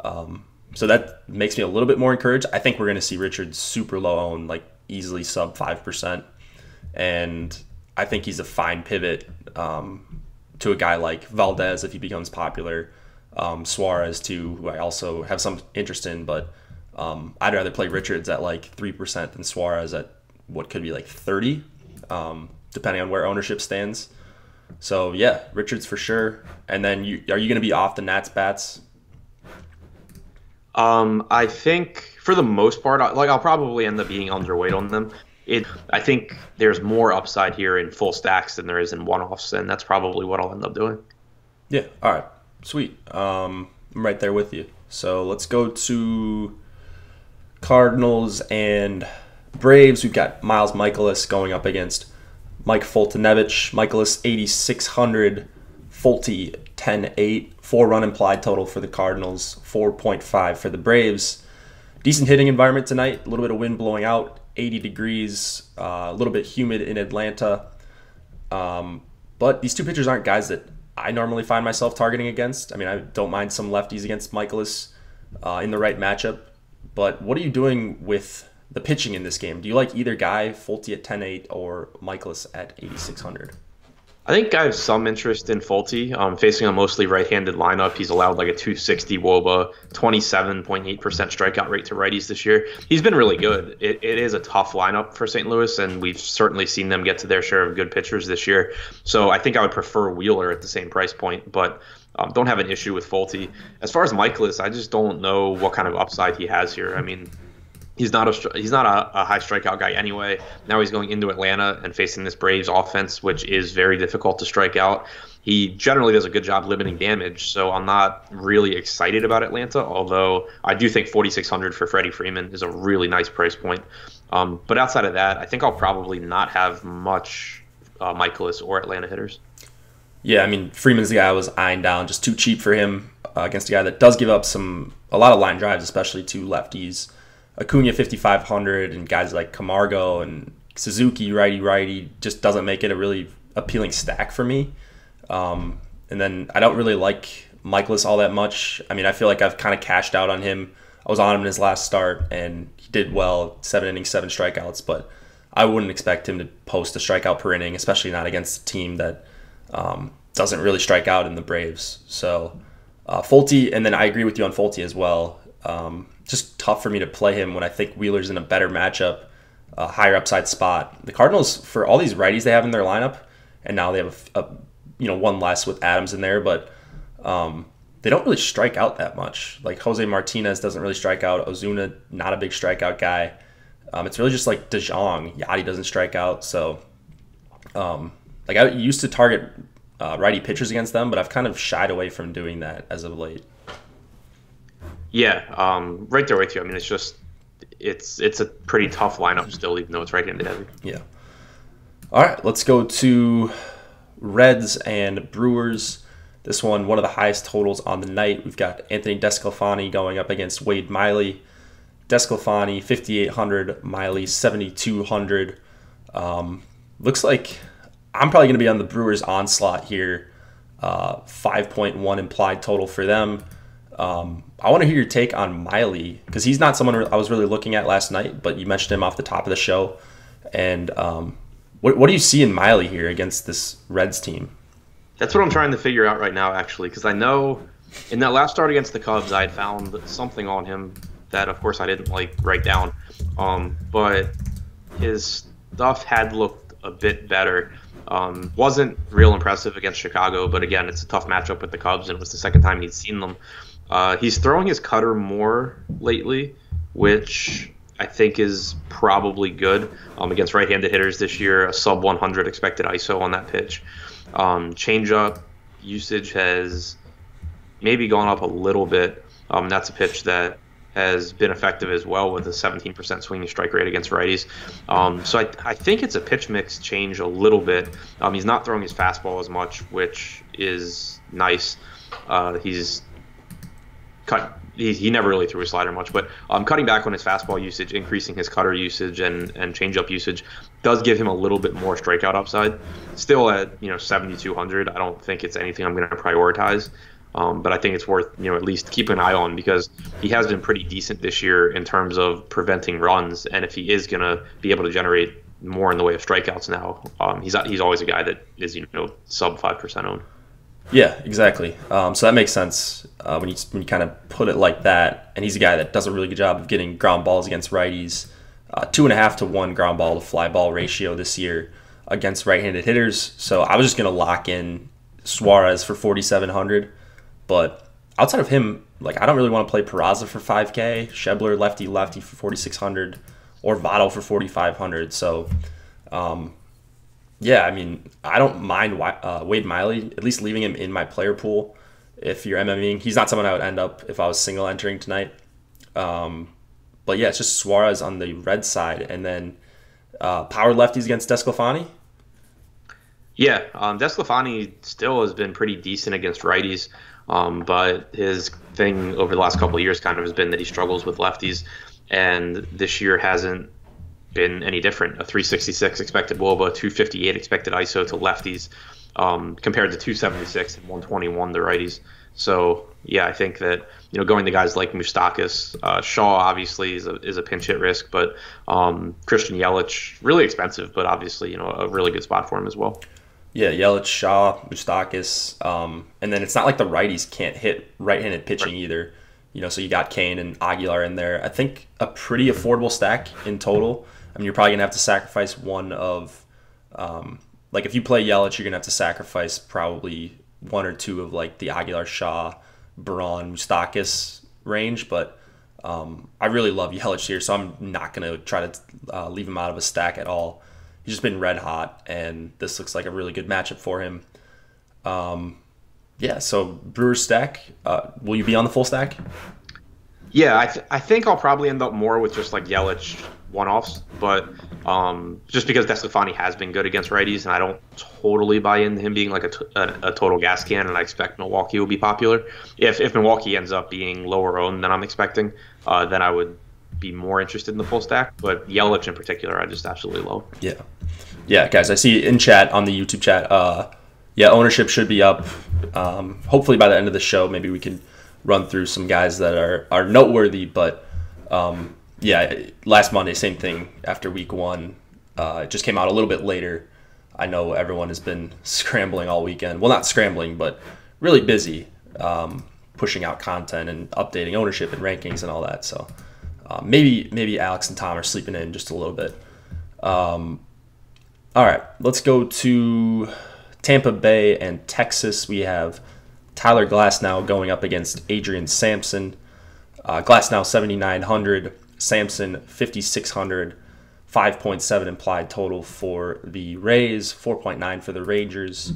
So that makes me a little bit more encouraged. I think we're going to see Richards super low owned, like easily sub 5%. And I think he's a fine pivot to a guy like Valdez if he becomes popular. Suarez, too, who I also have some interest in. But I'd rather play Richards at like 3% than Suarez at what could be like 30. Depending on where ownership stands. So, yeah, Richards for sure. And then are you going to be off the Nats bats? I think for the most part, I'll probably end up being underweight on them. I think there's more upside here in full stacks than there is in one-offs, and that's probably what I'll end up doing. Yeah, all right. Sweet. I'm right there with you. So let's go to Cardinals and Braves. We've got Miles Mikolas going up against Mike Foltynewicz. Mikolas 8,600, Folty 10.8, 4-run implied total for the Cardinals, 4.5 for the Braves. Decent hitting environment tonight. A little bit of wind blowing out, 80 degrees, a little bit humid in Atlanta. But these two pitchers aren't guys that I normally find myself targeting against. I mean, I don't mind some lefties against Mikolas in the right matchup. But what are you doing with the pitching in this game? Do you like either guy, Folty at 10.8 or Mikolas at 8,600? I think I have some interest in Folty. Facing a mostly right-handed lineup, he's allowed like a 260 WOBA, 27.8% strikeout rate to righties this year. He's been really good. It is a tough lineup for St. Louis, and we've certainly seen them get to their share of good pitchers this year. So I think I would prefer Wheeler at the same price point, but don't have an issue with Folty. As far as Mikolas, I just don't know what kind of upside he has here. I mean, he's not a high strikeout guy anyway. Now he's going into Atlanta and facing this Braves offense, which is very difficult to strike out. He generally does a good job limiting damage, so I'm not really excited about Atlanta, although I do think 4,600 for Freddie Freeman is a really nice price point. But outside of that, I think I'll probably not have much Mikolas or Atlanta hitters. Yeah, I mean, Freeman's the guy I was eyeing down, just too cheap for him against a guy that does give up a lot of line drives, especially to lefties. Acuna 5,500 and guys like Camargo and Suzuki righty just doesn't make it a really appealing stack for me. And then I don't really like Mikolas all that much. I mean, I feel like I've kind of cashed out on him. I was on him in his last start and he did well, 7 innings, 7 strikeouts, but I wouldn't expect him to post a strikeout per inning, especially not against a team that doesn't really strike out in the Braves. So Folty, and then I agree with you on Folty as well. Just tough for me to play him when I think Wheeler's in a better matchup, a higher upside spot. The Cardinals, for all these righties they have in their lineup, and now they have one less with Adams in there, but they don't really strike out that much. Like Jose Martinez doesn't really strike out. Ozuna, not a big strikeout guy. It's really just like DeJong. Yachty doesn't strike out, so like I used to target righty pitchers against them, but I've kind of shied away from doing that as of late. Yeah, right there with you. I mean, it's a pretty tough lineup still, even though it's right-handed heavy. Yeah. All right, let's go to Reds and Brewers. This one of the highest totals on the night. We've got Anthony DeSclafani going up against Wade Miley. DeSclafani 5,800, Miley 7,200. Looks like I'm probably going to be on the Brewers onslaught here. 5.1 implied total for them. I want to hear your take on Miley, because he's not someone I was really looking at last night, but you mentioned him off the top of the show. And what do you see in Miley here against this Reds team? That's what I'm trying to figure out right now, actually, because I know in that last start against the Cubs, I had found something on him that, of course, I didn't write down. But his stuff had looked a bit better. Wasn't real impressive against Chicago, but again, it's a tough matchup with the Cubs, and it was the second time he'd seen them. He's throwing his cutter more lately, which I think is probably good against right-handed hitters this year. A sub 100 expected ISO on that pitch. Changeup usage has maybe gone up a little bit. That's a pitch that has been effective as well, with a 17% swinging strike rate against righties. So I think it's a pitch mix change a little bit. He's not throwing his fastball as much, which is nice. He never really threw his slider much, but cutting back on his fastball usage, increasing his cutter usage and changeup usage does give him a little bit more strikeout upside. Still at 7,200, I don't think it's anything I'm going to prioritize, but I think it's worth at least keeping an eye on, because he has been pretty decent this year in terms of preventing runs, and if he is going to be able to generate more in the way of strikeouts now, he's always a guy that is sub 5% owned. Yeah, exactly. So that makes sense when you kind of put it like that. And he's a guy that does a really good job of getting ground balls against righties. 2.5 to 1 ground ball to fly ball ratio this year against right-handed hitters. So I was just going to lock in Suarez for 4,700. But outside of him, I don't really want to play Peraza for 5K, Schebler lefty for 4,600, or Votto for 4,500. So yeah, I mean, I don't mind Wade Miley, at least leaving him in my player pool. If you're MMing, he's not someone I would end up if I was single entering tonight. But yeah, it's just Suarez on the red side, and then power lefties against DeSclafani. Yeah, DeSclafani still has been pretty decent against righties, but his thing over the last couple of years kind of has been that he struggles with lefties, and this year hasn't been any different. A 366 expected WOBA, 258 expected ISO to lefties, compared to 276 and 121 to righties. So yeah, I think that going to guys like Moustakas, Shaw obviously is a pinch hit risk, but Christian Yelich really expensive, but obviously a really good spot for him as well. Yeah, Yelich, Shaw, Moustakas, and then it's not like the righties can't hit right-handed pitching either. So you got Kane and Aguilar in there. I think a pretty affordable stack in total. I mean, you're probably going to have to sacrifice one of, if you play Yelich, you're going to have to sacrifice probably one or two of the Aguilar, Shaw, Braun, Moustakas range. But I really love Yelich here, so I'm not going to try to leave him out of a stack at all. He's just been red hot, and this looks like a really good matchup for him. Yeah, so Brewers stack. Will you be on the full stack? Yeah, I think I'll probably end up more with just Yelich one-offs, but just because DeSclafani has been good against righties, and I don't totally buy into him being a total gas can, and I expect Milwaukee will be popular. If Milwaukee ends up being lower owned than I'm expecting, then I would be more interested in the full stack. But Yelich in particular, I just absolutely love. Yeah, guys, I see in chat on the YouTube chat. Yeah, ownership should be up. Hopefully by the end of the show, maybe we can run through some guys that are noteworthy, but. Yeah, last Monday, same thing after week one. It just came out a little bit later. I know everyone has been scrambling all weekend. Well, not scrambling, but really busy pushing out content and updating ownership and rankings and all that. So maybe Alex and Tom are sleeping in just a little bit. All right, let's go to Tampa Bay and Texas. We have Tyler Glasnow going up against Adrian Sampson. Glasnow 7,900. Sampson 5,600, 5.7 implied total for the Rays, 4.9 for the Rangers.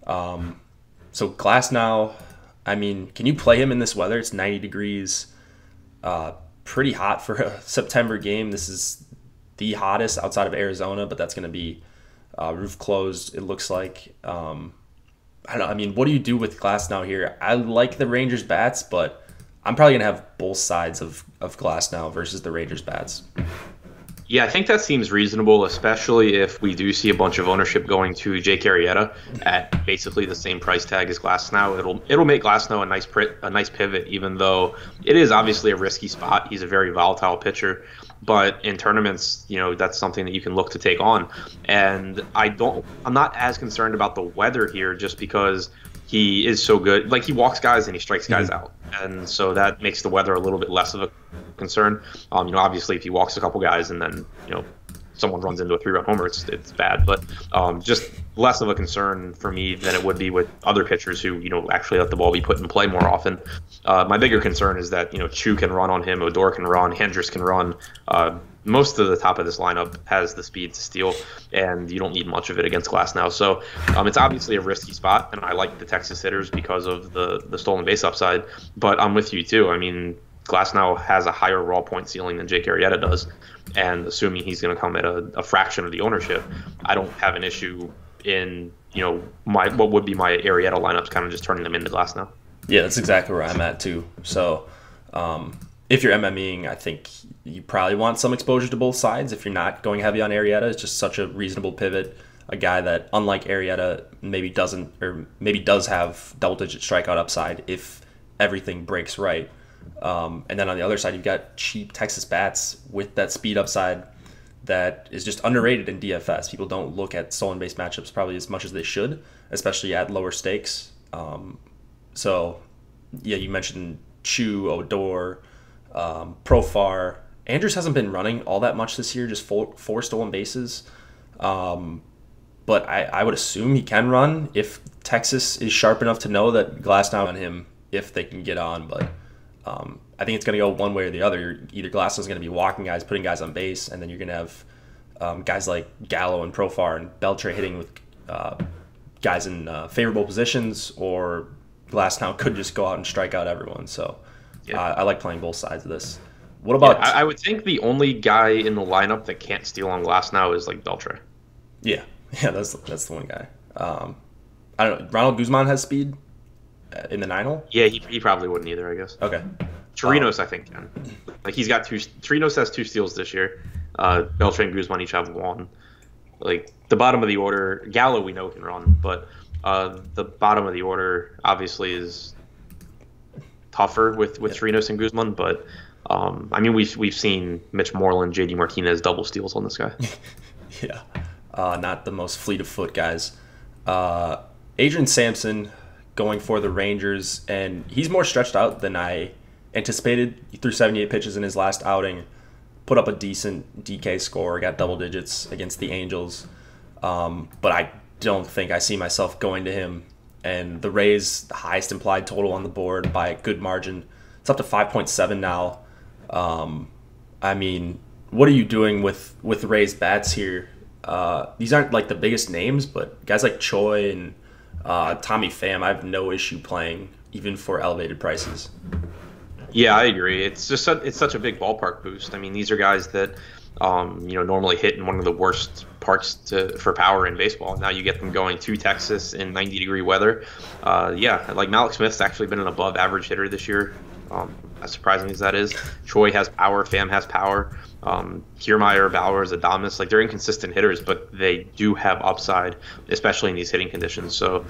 So Glasnow, I mean, can you play him in this weather? It's 90 degrees, pretty hot for a September game. This is the hottest outside of Arizona, but that's going to be roof closed, it looks like. I don't know. I mean, what do you do with Glasnow here? I like the Rangers bats, but I'm probably going to have both sides of Glasnow versus the Rangers bats. Yeah, I think that seems reasonable, especially if we do see a bunch of ownership going to Jake Arrieta at basically the same price tag as Glasnow. It'll make Glasnow a nice pivot, even though it is obviously a risky spot. He's a very volatile pitcher, but in tournaments, that's something that you can look to take on. And I'm not as concerned about the weather here, just because he is so good. Like, he walks guys and he strikes guys out, and so that makes the weather a little bit less of a concern. Obviously, if he walks a couple guys and then someone runs into a 3-run homer, it's bad. But just less of a concern for me than it would be with other pitchers who actually let the ball be put in play more often. My bigger concern is that Chu can run on him, Odor can run, Hendricks can run. Most of the top of this lineup has the speed to steal, and you don't need much of it against Glasnow. So it's obviously a risky spot, and I like the Texas hitters because of the stolen base upside. But I'm with you too. I mean, Glasnow has a higher raw point ceiling than Jake Arrieta does, and assuming he's going to come at a fraction of the ownership, I don't have an issue in what would be my Arrieta lineups, kind of just turning them into Glasnow. Yeah, that's exactly where I'm at too. So if you're MMEing, I think you probably want some exposure to both sides. If you're not going heavy on Arrieta, it's just such a reasonable pivot. A guy that, unlike Arrieta, maybe does have double-digit strikeout upside if everything breaks right. And then on the other side, you've got cheap Texas bats with that speed upside that is just underrated in DFS. People don't look at stolen base matchups probably as much as they should, especially at lower stakes. So, yeah, you mentioned Chu, Odor, Profar. Andrews hasn't been running all that much this year, just four stolen bases. But I would assume he can run if Texas is sharp enough to know that Glasnow on him if they can get on. But I think it's going to go one way or the other. Either Glasnow is going to be walking guys, putting guys on base, and then you're going to have guys like Gallo and Profar and Beltre hitting with guys in favorable positions, or Glasnow could just go out and strike out everyone. So yeah. I like playing both sides of this. What about? I would think the only guy in the lineup that can't steal on Glasnow is like Beltre. Yeah, that's the one guy. I don't know. Ronald Guzman has speed in the 9-hole? Yeah, he probably wouldn't either, I guess. Okay. Chirinos, I think, can. Like, he's got two. Chirinos has 2 steals this year. Beltre and Guzman each have 1. Like, the bottom of the order, Gallo we know can run, but the bottom of the order obviously is tougher with Chirinos and Guzman, but I mean, we've seen Mitch Moreland, JD Martinez double steals on this guy. Yeah. Not the most fleet of foot guys. Adrian Sampson going for the Rangers, and he's more stretched out than I anticipated. He threw 78 pitches in his last outing, put up a decent DK score, got double digits against the Angels. But I don't think I see myself going to him. And the Rays, the highest implied total on the board by a good margin. It's up to 5.7 now. I mean, what are you doing with Rays bats here? These aren't like the biggest names, but guys like Choi and Tommy Pham, I have no issue playing even for elevated prices. Yeah, I agree. It's such a big ballpark boost. I mean, these are guys that normally hit in one of the worst parks for power in baseball. Now you get them going to Texas in 90-degree weather. Yeah, like Malik Smith's actually been an above-average hitter this year. As surprising as that is, Choi has power, Pham has power. Kiermaier, Bowers, Adames, like, they're inconsistent hitters, but they do have upside, especially in these hitting conditions. So,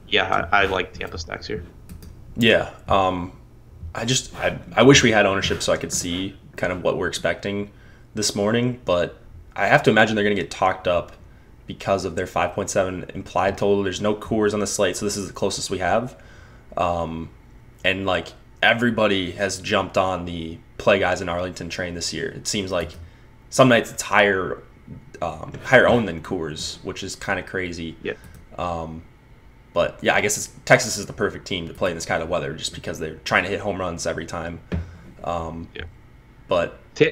yeah, I like Tampa stacks here. Yeah, I wish we had ownership so I could see kind of what we're expecting this morning, but I have to imagine they're going to get talked up because of their 5.7 implied total. There's no Coors on the slate, so this is the closest we have. And like, everybody has jumped on the play guys in Arlington train this year. It seems like some nights it's higher owned than Coors, which is kind of crazy. Yeah. But yeah, I guess Texas is the perfect team to play in this kind of weather, just because they're trying to hit home runs every time. Yeah. But Ta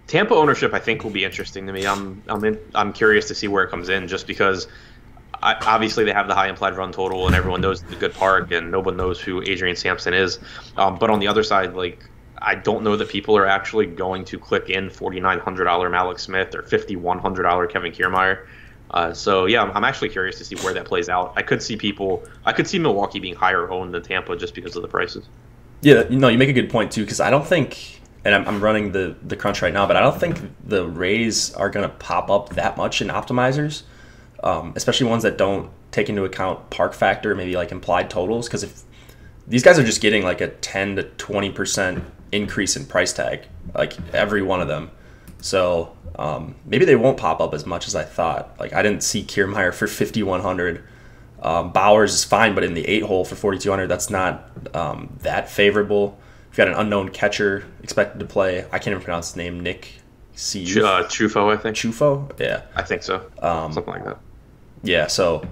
Tampa ownership, I think, will be interesting to me. I'm curious to see where it comes in, just because obviously they have the high implied run total, and everyone knows it's a good park, and no one knows who Adrian Sampson is. But on the other side, like, I don't know that people are actually going to click in $4,900 Malik Smith or $5,100 Kevin Kiermaier. So yeah, I'm actually curious to see where that plays out. I could see Milwaukee being higher owned than Tampa just because of the prices. Yeah, you make a good point too, because I don't think, and I'm running the crunch right now, but I don't think the Rays are going to pop up that much in optimizers, especially ones that don't take into account park factor, maybe like implied totals, because if these guys are just getting like a 10 to 20% increase in price tag, like every one of them. So maybe they won't pop up as much as I thought. Like I didn't see Kiermaier for 5,100. Bowers is fine, but in the 8-hole for 4,200, that's not that favorable. We've got an unknown catcher expected to play. I can't even pronounce his name. Nick Chufo, I think. Chufo? Yeah. I think so. Something like that. Yeah, so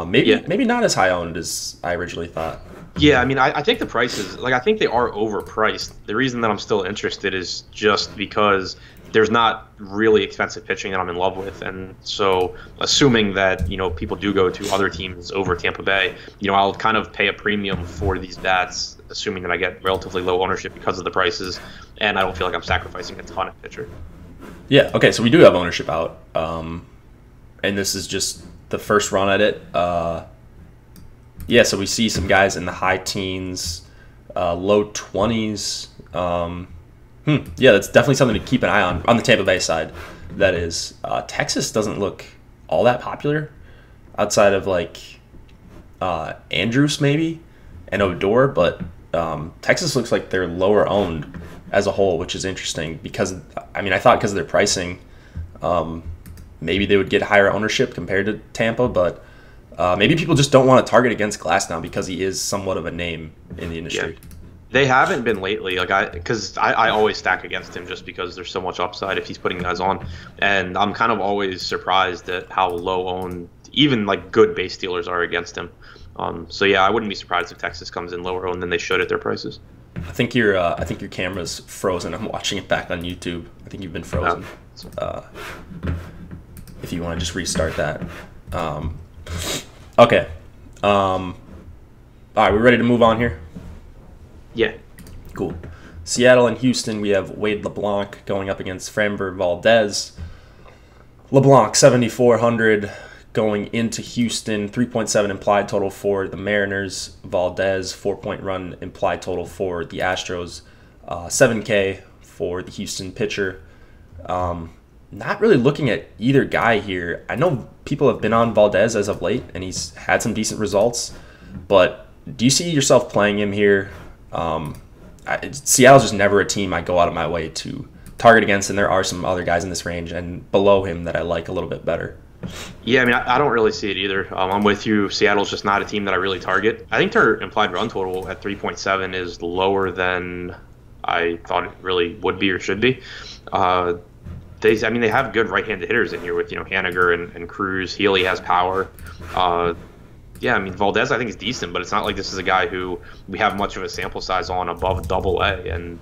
maybe not as high owned as I originally thought. Yeah, I mean, I think the prices, like, I think they are overpriced. The reason that I'm still interested is just because there's not really expensive pitching that I'm in love with. And so assuming that, people do go to other teams over Tampa Bay, I'll kind of pay a premium for these bats, assuming that I get relatively low ownership because of the prices, and I don't feel like I'm sacrificing a ton of pitcher. Yeah, okay, so we do have ownership out. And this is just the first run at it. Yeah, so we see some guys in the high teens, low 20s. Yeah, that's definitely something to keep an eye on the Tampa Bay side. That is, Texas doesn't look all that popular outside of like Andrews maybe and Odor, but Texas looks like they're lower owned as a whole, which is interesting because I thought because of their pricing, maybe they would get higher ownership compared to Tampa, but maybe people just don't want to target against Glass now because he is somewhat of a name in the industry. Yeah. They haven't been lately, because I always stack against him just because there's so much upside if he's putting guys on, and I'm kind of always surprised at how low owned even like good base stealers are against him. So yeah, I wouldn't be surprised if Texas comes in lower owned than they should at their prices. I think your camera's frozen. I'm watching it back on YouTube. I think you've been frozen. If you want to just restart that. Okay. All right, we ready to move on here? Yeah. Cool. Seattle and Houston, we have Wade LeBlanc going up against Framber Valdez. LeBlanc, 7,400 going into Houston, 3.7 implied total for the Mariners. Valdez, 4-point run implied total for the Astros. 7K for the Houston pitcher. Not really looking at either guy here. I know people have been on Valdez as of late, and he's had some decent results. But do you see yourself playing him here? Seattle's just never a team I go out of my way to target against, and there are some other guys in this range and below him that I like a little bit better. Yeah, I don't really see it either. I'm with you. Seattle's just not a team that I really target. I think their implied run total at 3.7 is lower than I thought it really would be or should be. They have good right-handed hitters in here with Haniger and Cruz. Healy has power. Valdez I think is decent, but it's not like this is a guy who we have much of a sample size on above Double-A, and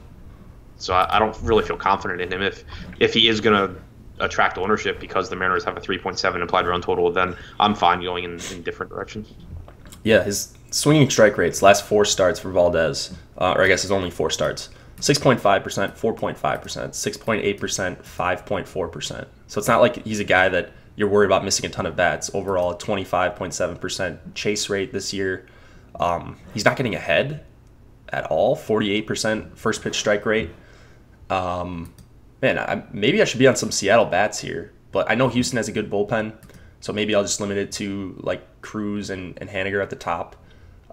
so I don't really feel confident in him. If he is going to attract ownership because the Mariners have a 3.7 implied run total, then I'm fine going in different directions. Yeah, his swinging strike rates last 4 starts for Valdez, or I guess it's only 4 starts. 6.5%, 4.5%, 6.8%, 5.4%. So it's not like he's a guy that you're worried about missing a ton of bats. Overall, a 25.7% chase rate this year. He's not getting ahead at all. 48% first pitch strike rate. Maybe I should be on some Seattle bats here, but I know Houston has a good bullpen, so maybe I'll just limit it to like Cruz and Haniger at the top.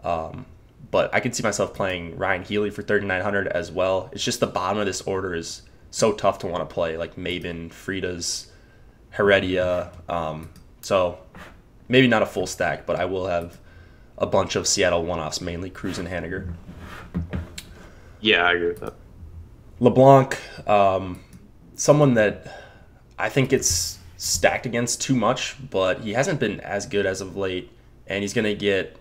But I could see myself playing Ryan Healy for 3,900 as well. It's just the bottom of this order is so tough to want to play, like Maben, Freitas, Heredia. So maybe not a full stack, but I will have a bunch of Seattle one-offs, mainly Cruz and Haniger. Yeah, I agree with that. LeBlanc, someone that I think it's stacked against too much, but he hasn't been as good as of late, and he's going to get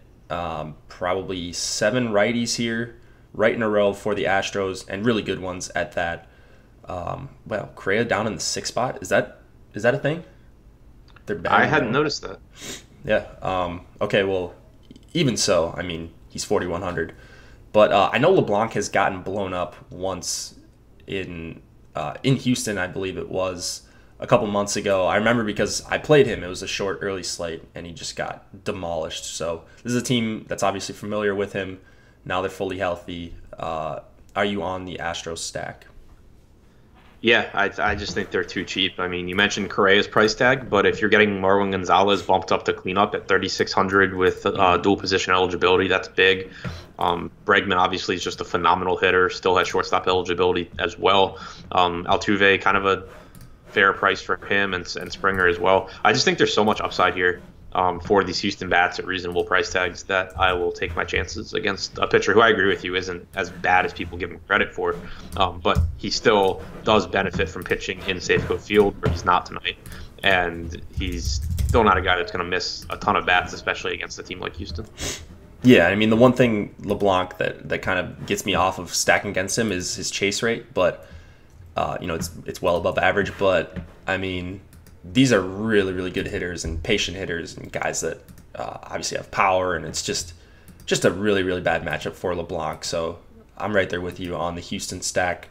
probably 7 righties here right in a row for the Astros, and really good ones at that. Well, Correa down in the sixth spot. Is that a thing? They're I batting hadn't down? noticed that. Yeah. Okay. Well, even so, I mean, he's 4,100. But I know LeBlanc has gotten blown up once in Houston, I believe it was a couple months ago. I remember because I played him. It was a short early slate, and he just got demolished. So this is a team that's obviously familiar with him. Now they're fully healthy. Are you on the Astros stack? Yeah, I just think they're too cheap. I mean, you mentioned Correa's price tag, but if you're getting Marwin Gonzalez bumped up to cleanup at 3,600 with dual position eligibility, that's big. Bregman obviously is just a phenomenal hitter, still has shortstop eligibility as well. Altuve, kind of a fair price for him, and Springer as well. I just think there's so much upside here for these Houston bats at reasonable price tags that I will take my chances against a pitcher who I agree with you isn't as bad as people give him credit for, but he still does benefit from pitching in Safeco Field where he's not tonight, and he's still not a guy that's going to miss a ton of bats, especially against a team like Houston. Yeah, I mean, the one thing LeBlanc that kind of gets me off of stacking against him is his chase rate, but it's well above average. But I mean, these are really, really good hitters and patient hitters and guys that obviously have power, and it's just a really, really bad matchup for LeBlanc. So I'm right there with you on the Houston stack.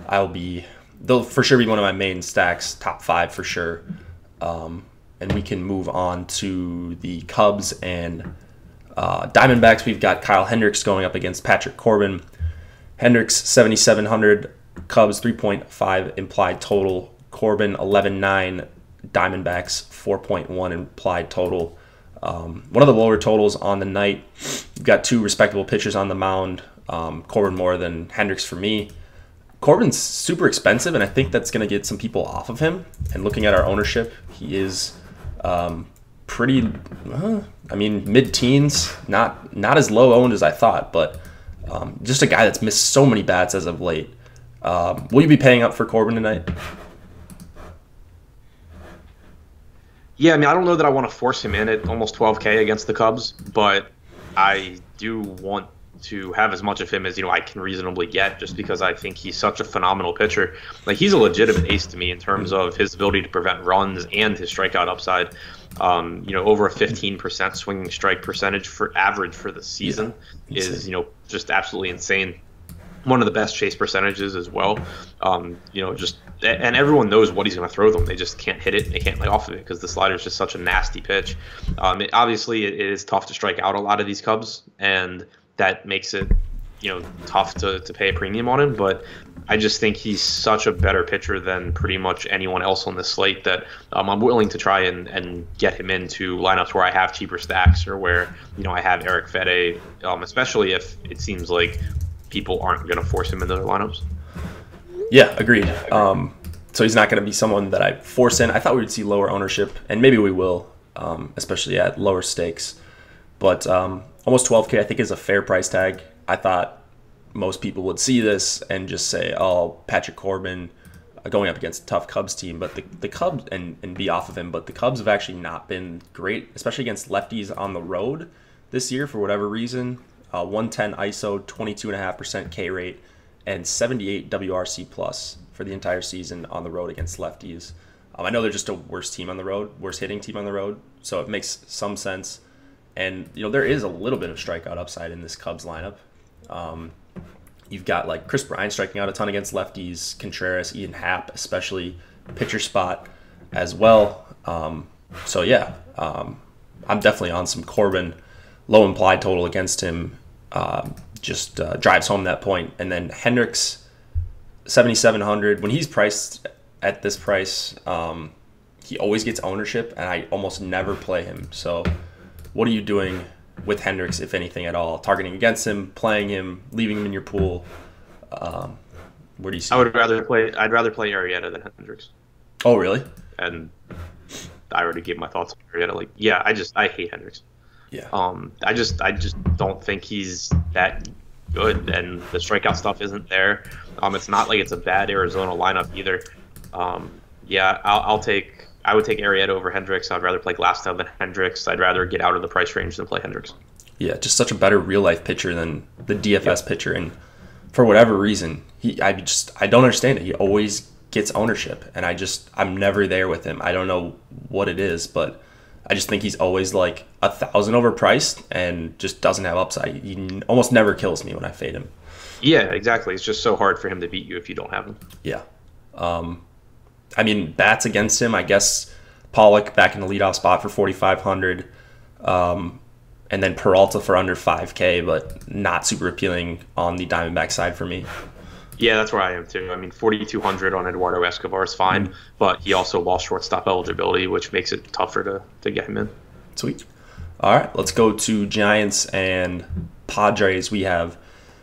They'll for sure be one of my main stacks, top 5 for sure. And we can move on to the Cubs and Diamondbacks. We've got Kyle Hendricks going up against Patrick Corbin. Hendricks 7,700, Cubs 3.5 implied total. Corbin 11.9, Diamondbacks 4.1 implied total. One of the lower totals on the night. You've got 2 respectable pitchers on the mound. Corbin more than Hendricks for me. Corbin's super expensive, and I think that's going to get some people off of him. And looking at our ownership, he is pretty, mid-teens, not as low owned as I thought, but just a guy that's missed so many bats as of late. Will you be paying up for Corbin tonight? Yeah, I mean, I don't know that I want to force him in at almost 12K against the Cubs, but I do want to have as much of him as I can reasonably get, just because I think he's such a phenomenal pitcher. Like, he's a legitimate ace to me in terms of his ability to prevent runs and his strikeout upside. Over a 15% swinging strike percentage for average for the season is just absolutely insane. One of the best chase percentages as well. And everyone knows what he's going to throw them. They just can't hit it. They can't lay off of it because the slider is just such a nasty pitch. Obviously, it is tough to strike out a lot of these Cubs, and that makes it tough to pay a premium on him. But I just think he's such a better pitcher than pretty much anyone else on this slate that I'm willing to try and get him into lineups where I have cheaper stacks or where I have Eric Fede, especially if it seems like people aren't going to force him into their lineups. Yeah, agreed. So he's not going to be someone that I force in. I thought we would see lower ownership, and maybe we will, especially at lower stakes. But almost 12K I think is a fair price tag. I thought most people would see this and just say, oh, Patrick Corbin going up against a tough Cubs team, but the Cubs and be off of him. But the Cubs have actually not been great, especially against lefties on the road this year for whatever reason. 110 ISO, 22.5% K rate, and 78 WRC plus for the entire season on the road against lefties. I know they're just a worse hitting team on the road, so it makes some sense. And there is a little bit of strikeout upside in this Cubs lineup. You've got like Chris Bryant striking out a ton against lefties, Contreras, Ian Happ, especially pitcher spot as well. I'm definitely on some Corbin. Low implied total against him drives home that point. And then Hendricks, 7,700. When he's priced at this price, he always gets ownership, and I almost never play him. So what are you doing with Hendricks, if anything at all? Targeting against him, playing him, leaving him in your pool? Where do you see I'd rather play Arrieta than Hendricks. Oh, really? And I already gave my thoughts on Arrieta. I hate Hendricks. Yeah. I just don't think he's that good, and the strikeout stuff isn't there. It's not like it's a bad Arizona lineup either. I would take Arrieta over Hendricks. I'd rather play Glasnow than Hendricks. I'd rather get out of the price range than play Hendricks. Yeah, just such a better real life pitcher than the DFS pitcher. And for whatever reason, I don't understand it. He always gets ownership, and I'm never there with him. I don't know what it is, but I just think he's always like 1,000 overpriced and just doesn't have upside. He almost never kills me when I fade him. Yeah, exactly. It's just so hard for him to beat you if you don't have him. Yeah. I mean, bats against him, I guess Pollock back in the leadoff spot for 4,500, and then Peralta for under 5K, but not super appealing on the Diamondback side for me. Yeah, that's where I am too. I mean, 4,200 on Eduardo Escobar is fine, but he also lost shortstop eligibility, which makes it tougher to get him in. Sweet. All right, let's go to Giants and Padres. We have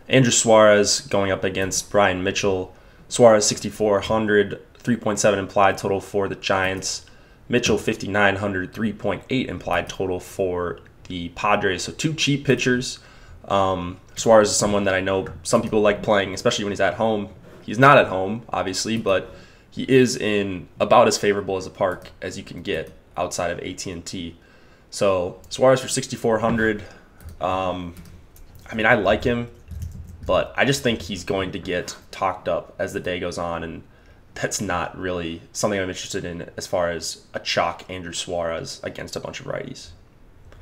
Andrew Suarez going up against Brian Mitchell. Suarez 6,400, 3.7 implied total for the Giants. Mitchell 5,900, 3.8 implied total for the Padres. So two cheap pitchers. Suarez is someone that I know some people like playing, especially when he's at home. He's not at home, obviously, but he is in about as favorable as a park as you can get outside of AT&T. So Suarez for 6,400. I mean, I like him, but I just think he's going to get talked up as the day goes on, and that's not really something I'm interested in as far as a chalk Andrew Suarez against a bunch of righties.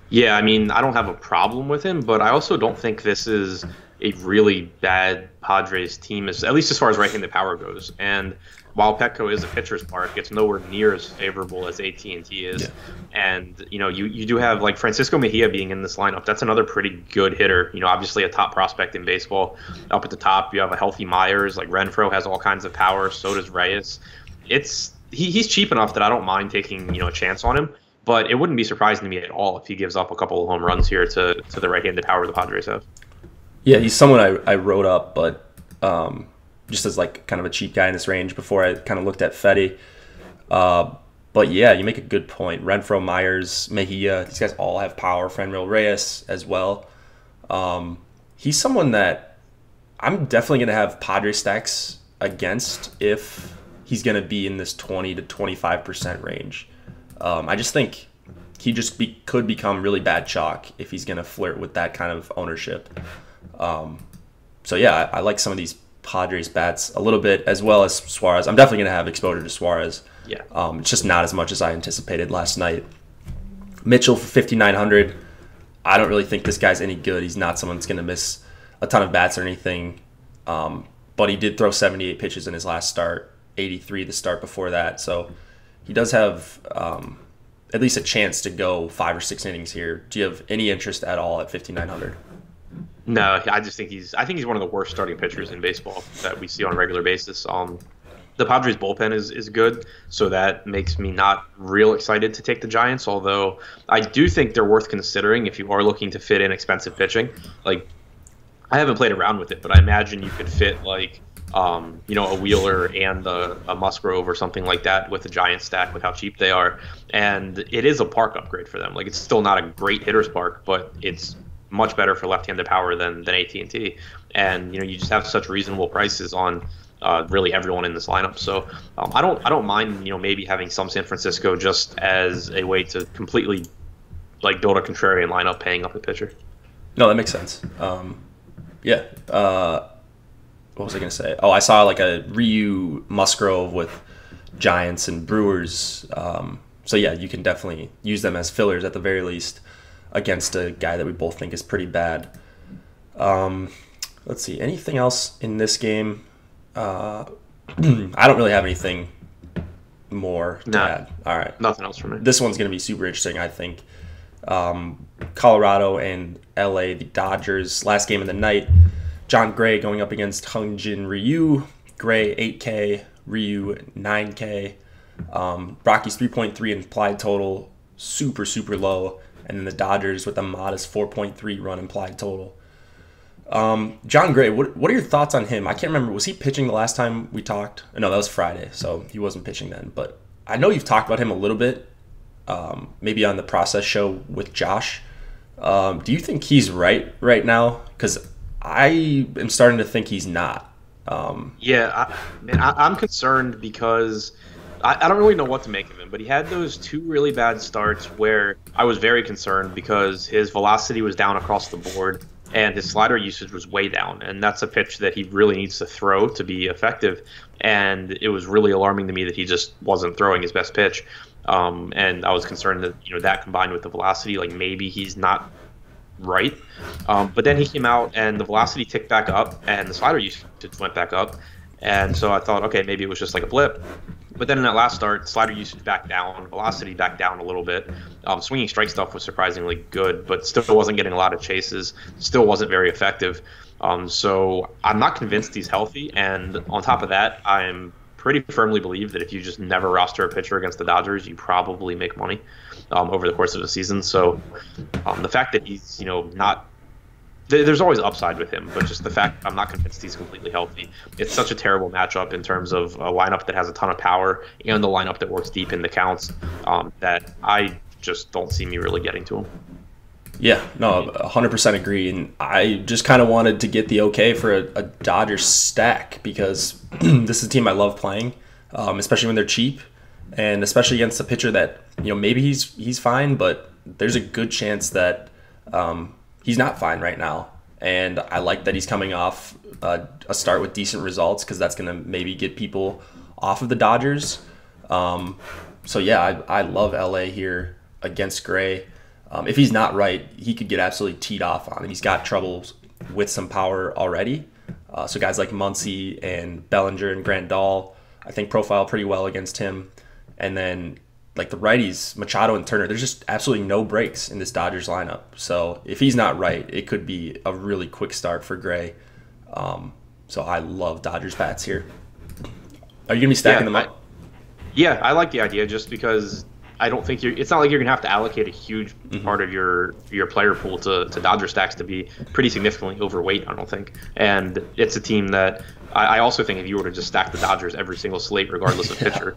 Yeah, I mean, I don't have a problem with him, but I also don't think this is a really bad Padres team, at least as far as right-handed power goes. And while Petco is a pitcher's park, it's nowhere near as favorable as AT&T is. Yeah. And, you do have, like, Francisco Mejia being in this lineup. That's another pretty good hitter. Obviously a top prospect in baseball. Up at the top, you have a healthy Myers. Like, Renfroe has all kinds of power. So does Reyes. He's cheap enough that I don't mind taking, a chance on him. But it wouldn't be surprising to me at all if he gives up a couple of home runs here to the right-handed power the Padres have. Yeah, he's someone I wrote up, but just as like kind of a cheap guy in this range before I kind of looked at Fetty. But yeah, you make a good point. Renfroe, Myers, Mejia, these guys all have power. Franmil Reyes as well. He's someone that I'm definitely going to have Padre stacks against if he's going to be in this 20 to 25% range. I just think he could become really bad chalk if he's going to flirt with that kind of ownership. So yeah, I like some of these Padres bats a little bit, as well as Suarez. I'm definitely going to have exposure to Suarez. Yeah. It's just not as much as I anticipated last night. Mitchell for 5,900. I don't really think this guy's any good. He's not someone that's going to miss a ton of bats or anything. But he did throw 78 pitches in his last start, 83 the start before that. So he does have at least a chance to go 5 or 6 innings here. Do you have any interest at all at 5,900? No, I think he's one of the worst starting pitchers in baseball that we see on a regular basis. The Padres bullpen is good, so that makes me not real excited to take the Giants, although I do think they're worth considering if you are looking to fit in expensive pitching. Like, I haven't played around with it, but I imagine you could fit like a Wheeler and a Musgrove or something like that with a Giant stack with how cheap they are. And it is a park upgrade for them. Like, it's still not a great hitter's park, but it's much better for left-handed power than AT&T. And, you just have such reasonable prices on really everyone in this lineup. So I don't mind, maybe having some San Francisco just as a way to completely like build a contrarian lineup paying up a pitcher. No, that makes sense. Yeah. What was I going to say? Oh, I saw like a Ryu Musgrove with Giants and Brewers. So yeah, you can definitely use them as fillers at the very least against a guy that we both think is pretty bad. Let's see. Anything else in this game? I don't really have anything more to add. All right. Nothing else for me. This one's going to be super interesting, I think. Colorado and LA, the Dodgers. Last game of the night. John Gray going up against Hyunjin Ryu. Gray 8K, Ryu 9K. Rockies 3.3 implied total, super, super low. And then the Dodgers with a modest 4.3 run implied total. John Gray, what are your thoughts on him? I can't remember. Was he pitching the last time we talked? No, that was Friday, so he wasn't pitching then. But I know you've talked about him a little bit, maybe on the process show with Josh. Do you think he's right now? Because I am starting to think he's not. I'm concerned because I don't really know what to make of him, but he had those 2 really bad starts where I was very concerned because his velocity was down across the board and his slider usage was way down. And that's a pitch that he really needs to throw to be effective. And it was really alarming to me that he just wasn't throwing his best pitch. And I was concerned that, that combined with the velocity, like maybe he's not right. But then he came out and the velocity ticked back up and the slider usage went back up. And so I thought, okay, maybe it was just like a blip. But then in that last start, slider usage back down, velocity back down a little bit. Swinging strike stuff was surprisingly good, but still wasn't getting a lot of chases, still wasn't very effective. So I'm not convinced he's healthy. And on top of that, I'm pretty firmly believe that if you just never roster a pitcher against the Dodgers, you probably make money over the course of the season. So the fact that he's, not there's always upside with him, but just the fact I'm not convinced he's completely healthy. It's such a terrible matchup in terms of a lineup that has a ton of power and the lineup that works deep in the counts that I just don't see me really getting to him. Yeah, no, 100% agree. And I just kind of wanted to get the okay for a Dodgers stack because this is a team I love playing, especially when they're cheap and especially against a pitcher that, maybe he's fine, but there's a good chance that he's not fine right now. And I like that he's coming off a start with decent results because that's going to maybe get people off of the Dodgers. So, yeah, I love LA here against Gray. If he's not right, he could get absolutely teed off on him. He's got troubles with some power already. So guys like Muncy and Bellinger and Grandal, I think profile pretty well against him. And then like the righties, Machado and Turner, there's just absolutely no breaks in this Dodgers lineup. So if he's not right, it could be a really quick start for Gray. So I love Dodgers bats here. Are you going to be stacking them up? Yeah, I like the idea just because I don't think it's not like you're going to have to allocate a huge part of your player pool to Dodger stacks to be pretty significantly overweight, I don't think. And it's a team that I also think if you were to just stack the Dodgers every single slate, regardless of pitcher,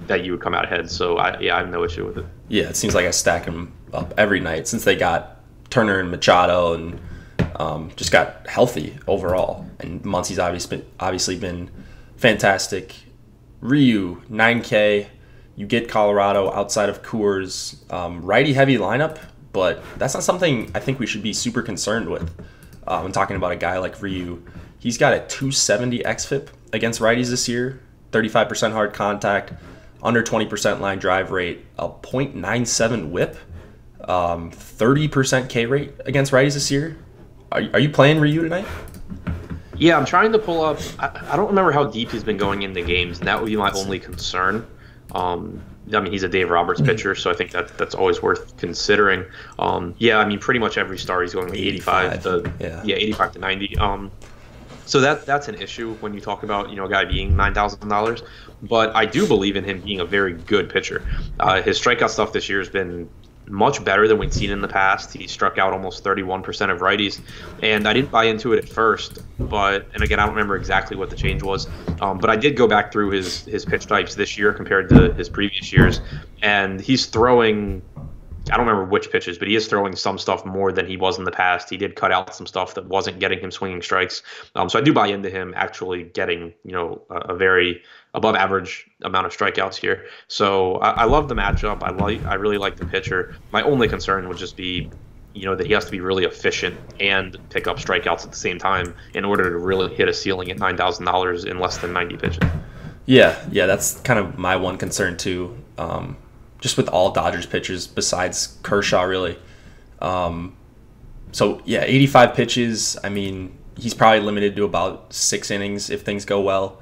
that you would come out ahead. So, I have no issue with it. Yeah, it seems like I stack them up every night since they got Turner and Machado and just got healthy overall. And Muncy's obviously been fantastic. Ryu, 9K. You get Colorado outside of Coors. Righty-heavy lineup, but that's not something I think we should be super concerned with. I'm talking about a guy like Ryu. He's got a 270 xFIP against righties this year, 35% hard contact, under 20% line drive rate, a .97 whip, 30% K rate against righties this year. Are you playing Ryu tonight? Yeah, I'm trying to pull up. I don't remember how deep he's been going into games, and that would be my only concern. He's a Dave Roberts pitcher, so I think that's always worth considering. Pretty much every star he's going like 85 to 90. So that's an issue when you talk about a guy being $9,000. But I do believe in him being a very good pitcher. His strikeout stuff this year has been much better than we'd seen in the past. He struck out almost 31% of righties, and I didn't buy into it at first. And again, I don't remember exactly what the change was, but I did go back through his pitch types this year compared to his previous years, and he's throwing, I don't remember which pitches, but he is throwing some stuff more than he was in the past. He did cut out some stuff that wasn't getting him swinging strikes. So I do buy into him actually getting, a very above average amount of strikeouts here. So I love the matchup. I really like the pitcher. My only concern would just be, that he has to be really efficient and pick up strikeouts at the same time in order to really hit a ceiling at $9,000 in less than 90 pitches. Yeah, that's kind of my one concern too. Just with all Dodgers pitchers besides Kershaw, really. 85 pitches. I mean, he's probably limited to about 6 innings if things go well.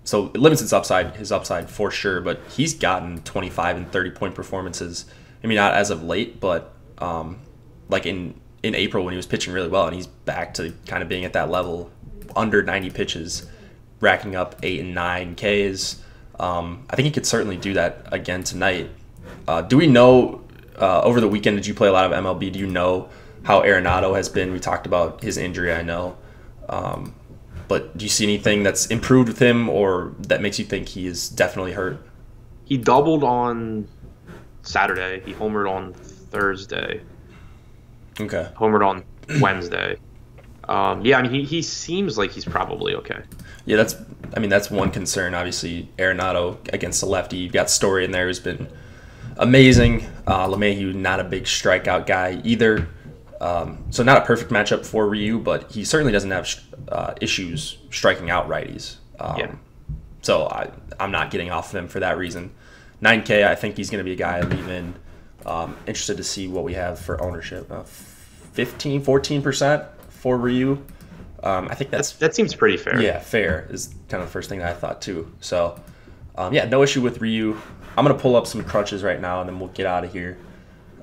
So it limits his upside for sure, but he's gotten 25 and 30-point performances. I mean, not as of late, but like in April when he was pitching really well, and he's back to kind of being at that level, under 90 pitches, racking up 8 and 9 Ks. I think he could certainly do that again tonight. Do we know, over the weekend, did you play a lot of MLB? Do you know how Arenado has been? We talked about his injury, I know. But do you see anything that's improved with him or that makes you think he is definitely hurt? He doubled on Saturday. He homered on Thursday. Okay. Homered on Wednesday. He seems like he's probably okay. Yeah, that's one concern. Obviously, Arenado against the lefty. You've got Story in there who's been amazing. LeMahieu, not a big strikeout guy either. So not a perfect matchup for Ryu, but he certainly doesn't have issues striking out righties. So I'm not getting off of him for that reason. 9K, I think he's going to be a guy I leave in. Interested to see what we have for ownership. 14% for Ryu. I think that seems pretty fair. Yeah, fair is kind of the first thing that I thought too. So, yeah, no issue with Ryu. I'm going to pull up some crunches right now, and then we'll get out of here.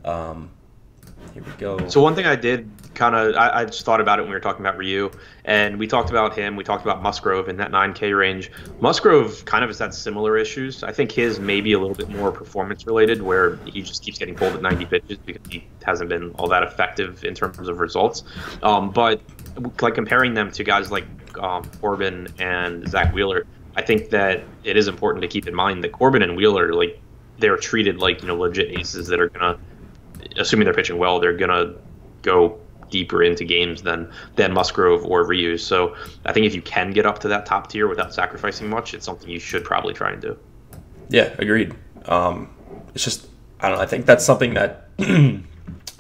Here we go. So one thing I did I just thought about it when we were talking about Ryu, and we talked about him. We talked about Musgrove in that 9K range. Musgrove kind of has had similar issues. I think his may be a little bit more performance related, where he just keeps getting pulled at 90 pitches because he hasn't been all that effective in terms of results. But like comparing them to guys like Corbin and Zach Wheeler, I think that it is important to keep in mind that Corbin and Wheeler, like, they're treated like, legit aces that are gonna, assuming they're pitching well, they're gonna go deeper into games than Musgrove or Ryu. So I think if you can get up to that top tier without sacrificing much, it's something you should probably try and do. Yeah, agreed. It's just, I don't know, I think that's something that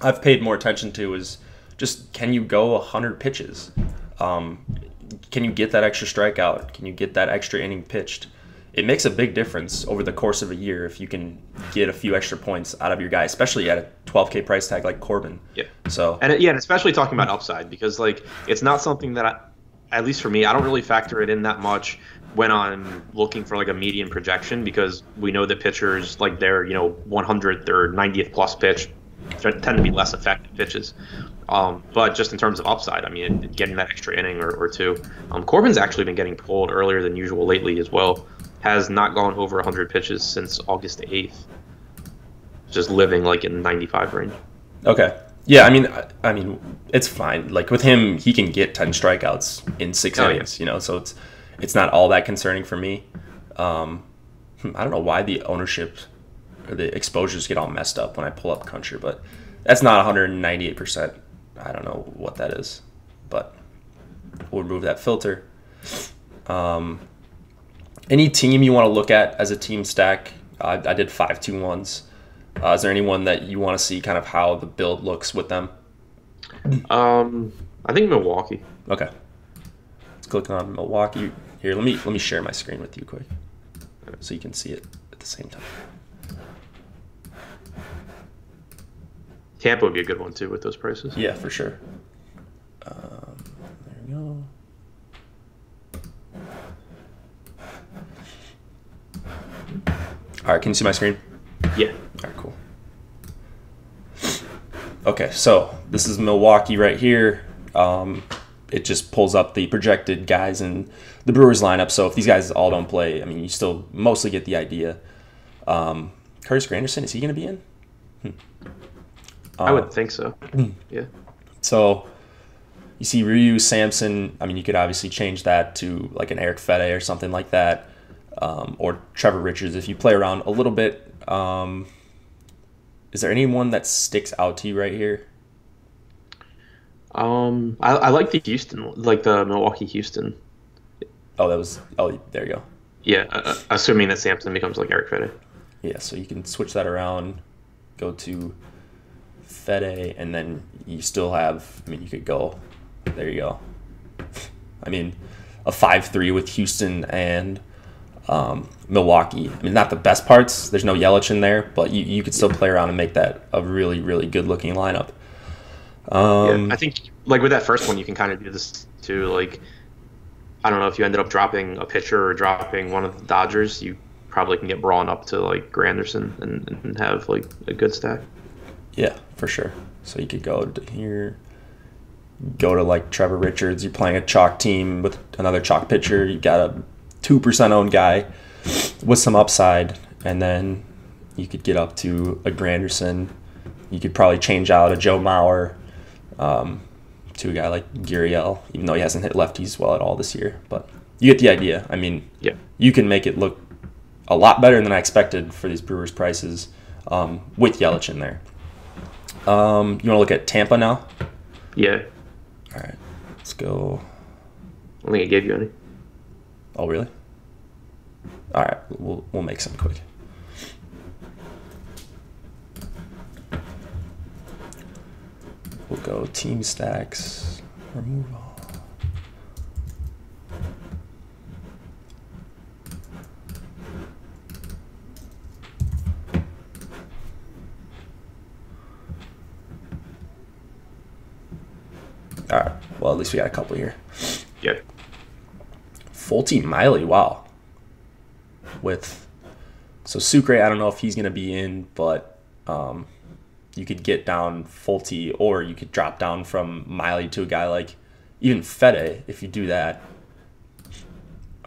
I've paid more attention to is just, can you go 100 pitches? Can you get that extra strikeout? Can you get that extra inning pitched? It makes a big difference over the course of a year if you can get a few extra points out of your guy, especially at a 12K price tag like Corbin. Yeah. So and especially talking about upside, because like it's not something that at least for me, I don't really factor it in that much when I'm looking for like a median projection, because we know that pitchers, like their 100th or 90th plus pitch tend to be less effective pitches. But just in terms of upside, I mean, getting that extra inning or two. Corbin's actually been getting pulled earlier than usual lately as well. Has not gone over 100 pitches since August 8th. Just living like in the 95 range. Okay. Yeah, I mean, it's fine. Like with him, he can get 10 strikeouts in 6 innings, so it's not all that concerning for me. I don't know why the ownership or the exposures get all messed up when I pull up Country, but that's not 198%. I don't know what that is, but we'll remove that filter. Any team you want to look at as a team stack? I did 5-2-1s. Is there anyone that you want to see kind of how the build looks with them? I think Milwaukee. Okay. Let's click on Milwaukee. Here, let me share my screen with you quick so you can see it at the same time. Tampa would be a good one too with those prices. Yeah, for sure. There we go. All right, can you see my screen? Yeah. All right, cool. Okay, so this is Milwaukee right here. It just pulls up the projected guys in the Brewers lineup. So if these guys all don't play, I mean, you still mostly get the idea. Curtis Granderson, is he going to be in? I would think so. Yeah. So you see Ryu, Sampson. I mean, you could obviously change that to like an Eric Fede or something like that. Or Trevor Richards if you play around a little bit. Is there anyone that sticks out to you right here? I like the Houston, like the Milwaukee Houston. Oh, there you go. Yeah, assuming that Sampson becomes like Eric Fede. Yeah, so you can switch that around, go to Fede, and then you still have, I mean, you could go, there you go. I mean, a 5-3 with Houston and Milwaukee. I mean, not the best parts. There's no Yelich in there, but you could still play around and make that a really, really good-looking lineup. Yeah, I think, like, with that first one, you can kind of do this too. Like, I don't know, if you ended up dropping a pitcher or dropping one of the Dodgers, you probably can get Braun up to, like, Granderson and have, like, a good stack. Yeah, for sure. So you could go to here, go to, like, Trevor Richards. You're playing a chalk team with another chalk pitcher. You got a 2% owned guy with some upside, and then you could get up to a Granderson. You could probably change out a Joe Mauer to a guy like Gurriel, even though he hasn't hit lefties well at all this year. But you get the idea. I mean, yeah, you can make it look a lot better than I expected for these Brewers prices with Yelich in there. You want to look at Tampa now? Yeah. All right, let's go. I don't think I gave you any. Oh, really? All right, we'll make some quick. We'll go team stacks. Remove all. All right. Well, at least we got a couple here. Yep. Full team Miley. Wow. So Sucre, I don't know if he's gonna be in, but you could get down Fulte, or you could drop down from Miley to a guy like even Fede if you do that.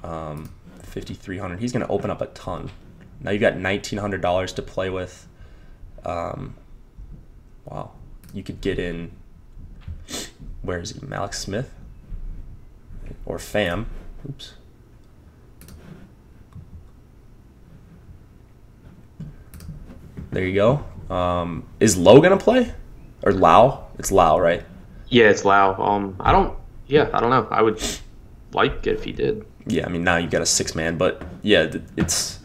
5,300. He's gonna open up a ton. Now you got $1,900 to play with. Wow. You could get in. Where is he? Malik Smith or Pham? Oops. There you go. Is Lowe gonna play or Lau? It's Lau, right? Yeah, it's Lau. I don't know. I would like it if he did. Yeah, I mean now you got a 6-man, but yeah, it's.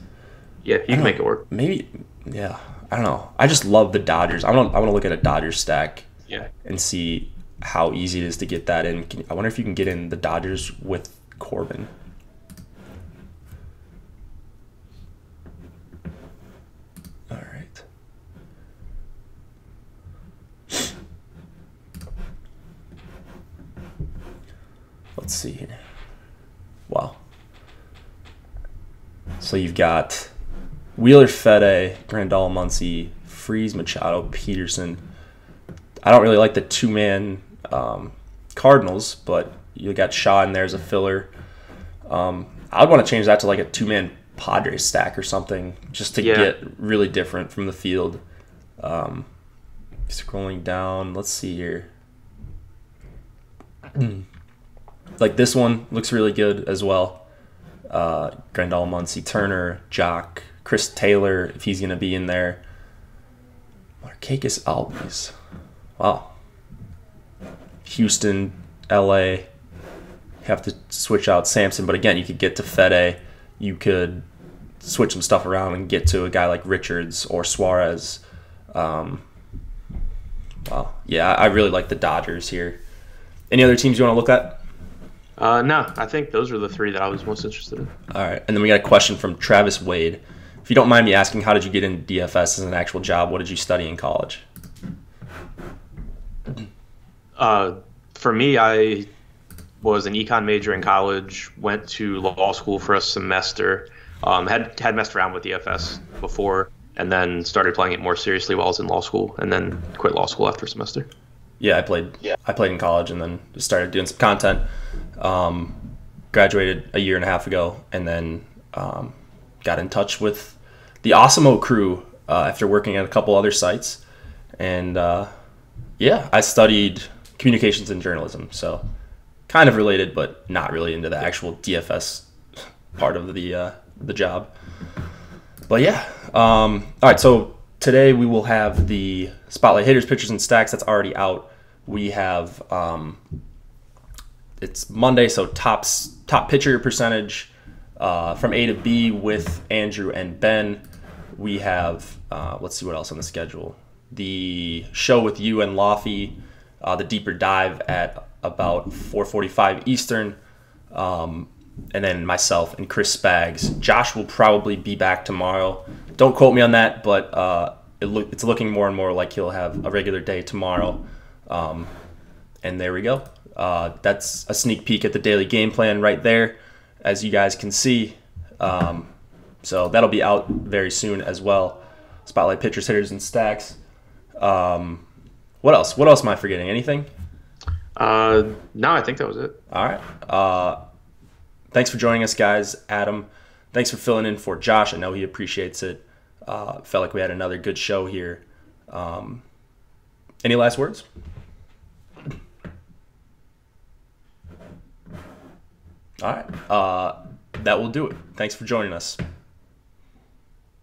Yeah, you can make it work. Maybe, yeah. I don't know. I just love the Dodgers. I want to look at a Dodgers stack. Yeah. And see how easy it is to get that in. I wonder if you can get in the Dodgers with Corbin. All right. Let's see here. Wow. So you've got Wheeler, Fede, Grandal, Muncy, Freese, Machado, Peterson. I don't really like the 2-man Cardinals, but you got Shaw in there as a filler. I would want to change that to like a 2-man Padres stack or something, just to get really different from the field. Scrolling down, let's see here. Like this one looks really good as well. Grandal, Muncy, Turner, Jock, Chris Taylor, if he's going to be in there. Markakis Albies. Wow. Houston, LA. Have to switch out Sampson, but again, you could get to Fede. You could switch some stuff around and get to a guy like Richards or Suarez. Wow. Yeah, I really like the Dodgers here. Any other teams you want to look at? No, I think those are the 3 that I was most interested in. All right, and then we got a question from Travis Wade. If you don't mind me asking, how did you get into DFS as an actual job? What did you study in college? For me, I was an econ major in college, went to law school for a semester, had messed around with DFS before, and then started playing it more seriously while I was in law school, and then quit law school after a semester. Yeah, I played in college and then just started doing some content. Graduated a year and a half ago, and then got in touch with the Awesemo crew after working at a couple other sites. And I studied communications and journalism, so kind of related, but not really into the actual DFS part of the job. But yeah, all right. So today we will have the Spotlight Hitters, Pitchers, and Stacks. That's already out. We have it's Monday, so top pitcher percentage from A to B with Andrew and Ben. We have let's see what else on the schedule. The show with you and Laffy, the deeper dive at about 4:45 Eastern, and then myself and Chris Spags. Josh will probably be back tomorrow. Don't quote me on that, but it's looking more and more like he'll have a regular day tomorrow. And there we go. That's a sneak peek at the daily game plan right there, as you guys can see. So that'll be out very soon as well. Spotlight Pitchers, Hitters, and Stacks. What else? What else am I forgetting? Anything? No, I think that was it. All right. Thanks for joining us, guys. Adam, thanks for filling in for Josh. I know he appreciates it. Felt like we had another good show here. Any last words? All right. That will do it. Thanks for joining us.